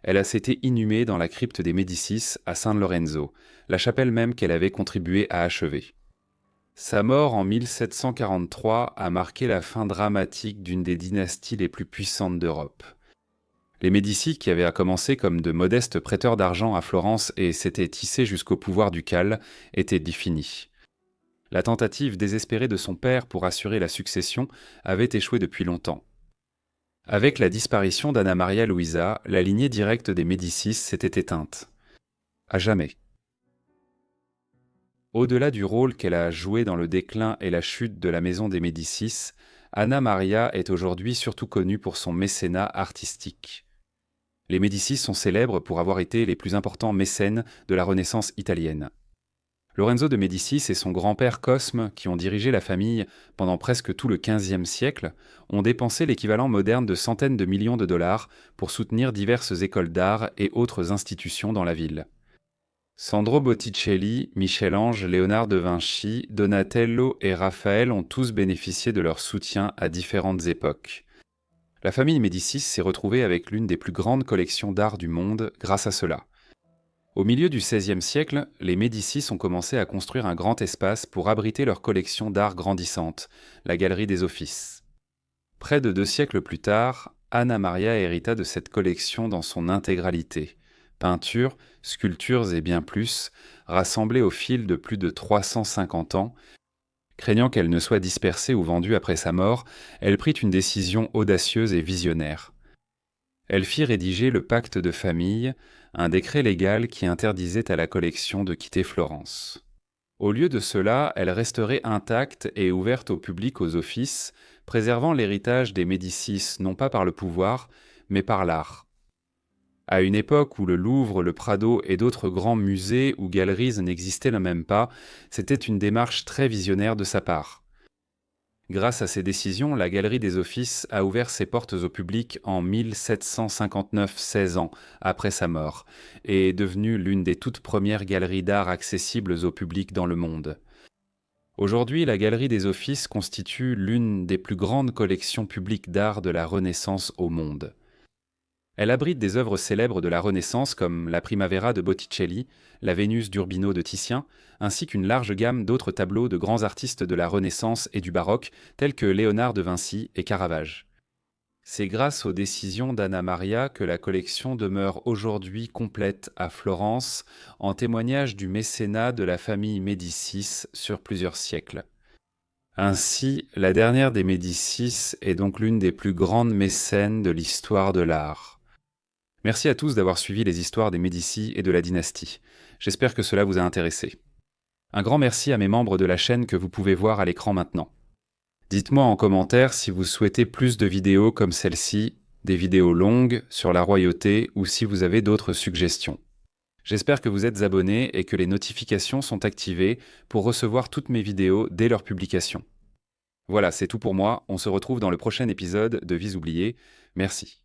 Elle a été inhumée dans la crypte des Médicis à San Lorenzo, la chapelle même qu'elle avait contribué à achever. Sa mort en 1743 a marqué la fin dramatique d'une des dynasties les plus puissantes d'Europe. Les Médicis, qui avaient commencé comme de modestes prêteurs d'argent à Florence et s'étaient tissés jusqu'au pouvoir ducal, étaient finis. La tentative désespérée de son père pour assurer la succession avait échoué depuis longtemps. Avec la disparition d'Anna Maria Luisa, la lignée directe des Médicis s'était éteinte. À jamais. Au-delà du rôle qu'elle a joué dans le déclin et la chute de la maison des Médicis, Anna Maria est aujourd'hui surtout connue pour son mécénat artistique. Les Médicis sont célèbres pour avoir été les plus importants mécènes de la Renaissance italienne. Lorenzo de Médicis et son grand-père Cosme, qui ont dirigé la famille pendant presque tout le XVe siècle, ont dépensé l'équivalent moderne de centaines de millions de dollars pour soutenir diverses écoles d'art et autres institutions dans la ville. Sandro Botticelli, Michel-Ange, Léonard de Vinci, Donatello et Raphaël ont tous bénéficié de leur soutien à différentes époques. La famille Médicis s'est retrouvée avec l'une des plus grandes collections d'art du monde grâce à cela. Au milieu du XVIe siècle, les Médicis ont commencé à construire un grand espace pour abriter leur collection d'art grandissante, la Galerie des Offices. Près de 2 siècles plus tard, Anna Maria hérita de cette collection dans son intégralité. Peintures, sculptures et bien plus, rassemblées au fil de plus de 350 ans. Craignant qu'elle ne soit dispersée ou vendue après sa mort, elle prit une décision audacieuse et visionnaire. Elle fit rédiger le pacte de famille, un décret légal qui interdisait à la collection de quitter Florence. Au lieu de cela, elle resterait intacte et ouverte au public aux offices, préservant l'héritage des Médicis non pas par le pouvoir, mais par l'art. À une époque où le Louvre, le Prado et d'autres grands musées ou galeries n'existaient même pas, c'était une démarche très visionnaire de sa part. Grâce à ces décisions, la Galerie des Offices a ouvert ses portes au public en 1759, 16 ans après sa mort, et est devenue l'une des toutes premières galeries d'art accessibles au public dans le monde. Aujourd'hui, la Galerie des Offices constitue l'une des plus grandes collections publiques d'art de la Renaissance au monde. Elle abrite des œuvres célèbres de la Renaissance comme la Primavera de Botticelli, la Vénus d'Urbino de Titien, ainsi qu'une large gamme d'autres tableaux de grands artistes de la Renaissance et du baroque tels que Léonard de Vinci et Caravage. C'est grâce aux décisions d'Anna Maria que la collection demeure aujourd'hui complète à Florence, en témoignage du mécénat de la famille Médicis sur plusieurs siècles. Ainsi, la dernière des Médicis est donc l'une des plus grandes mécènes de l'histoire de l'art. Merci à tous d'avoir suivi les histoires des Médicis et de la dynastie. J'espère que cela vous a intéressé. Un grand merci à mes membres de la chaîne que vous pouvez voir à l'écran maintenant. Dites-moi en commentaire si vous souhaitez plus de vidéos comme celle-ci, des vidéos longues sur la royauté ou si vous avez d'autres suggestions. J'espère que vous êtes abonnés et que les notifications sont activées pour recevoir toutes mes vidéos dès leur publication. Voilà, c'est tout pour moi. On se retrouve dans le prochain épisode de Vies oubliées. Merci.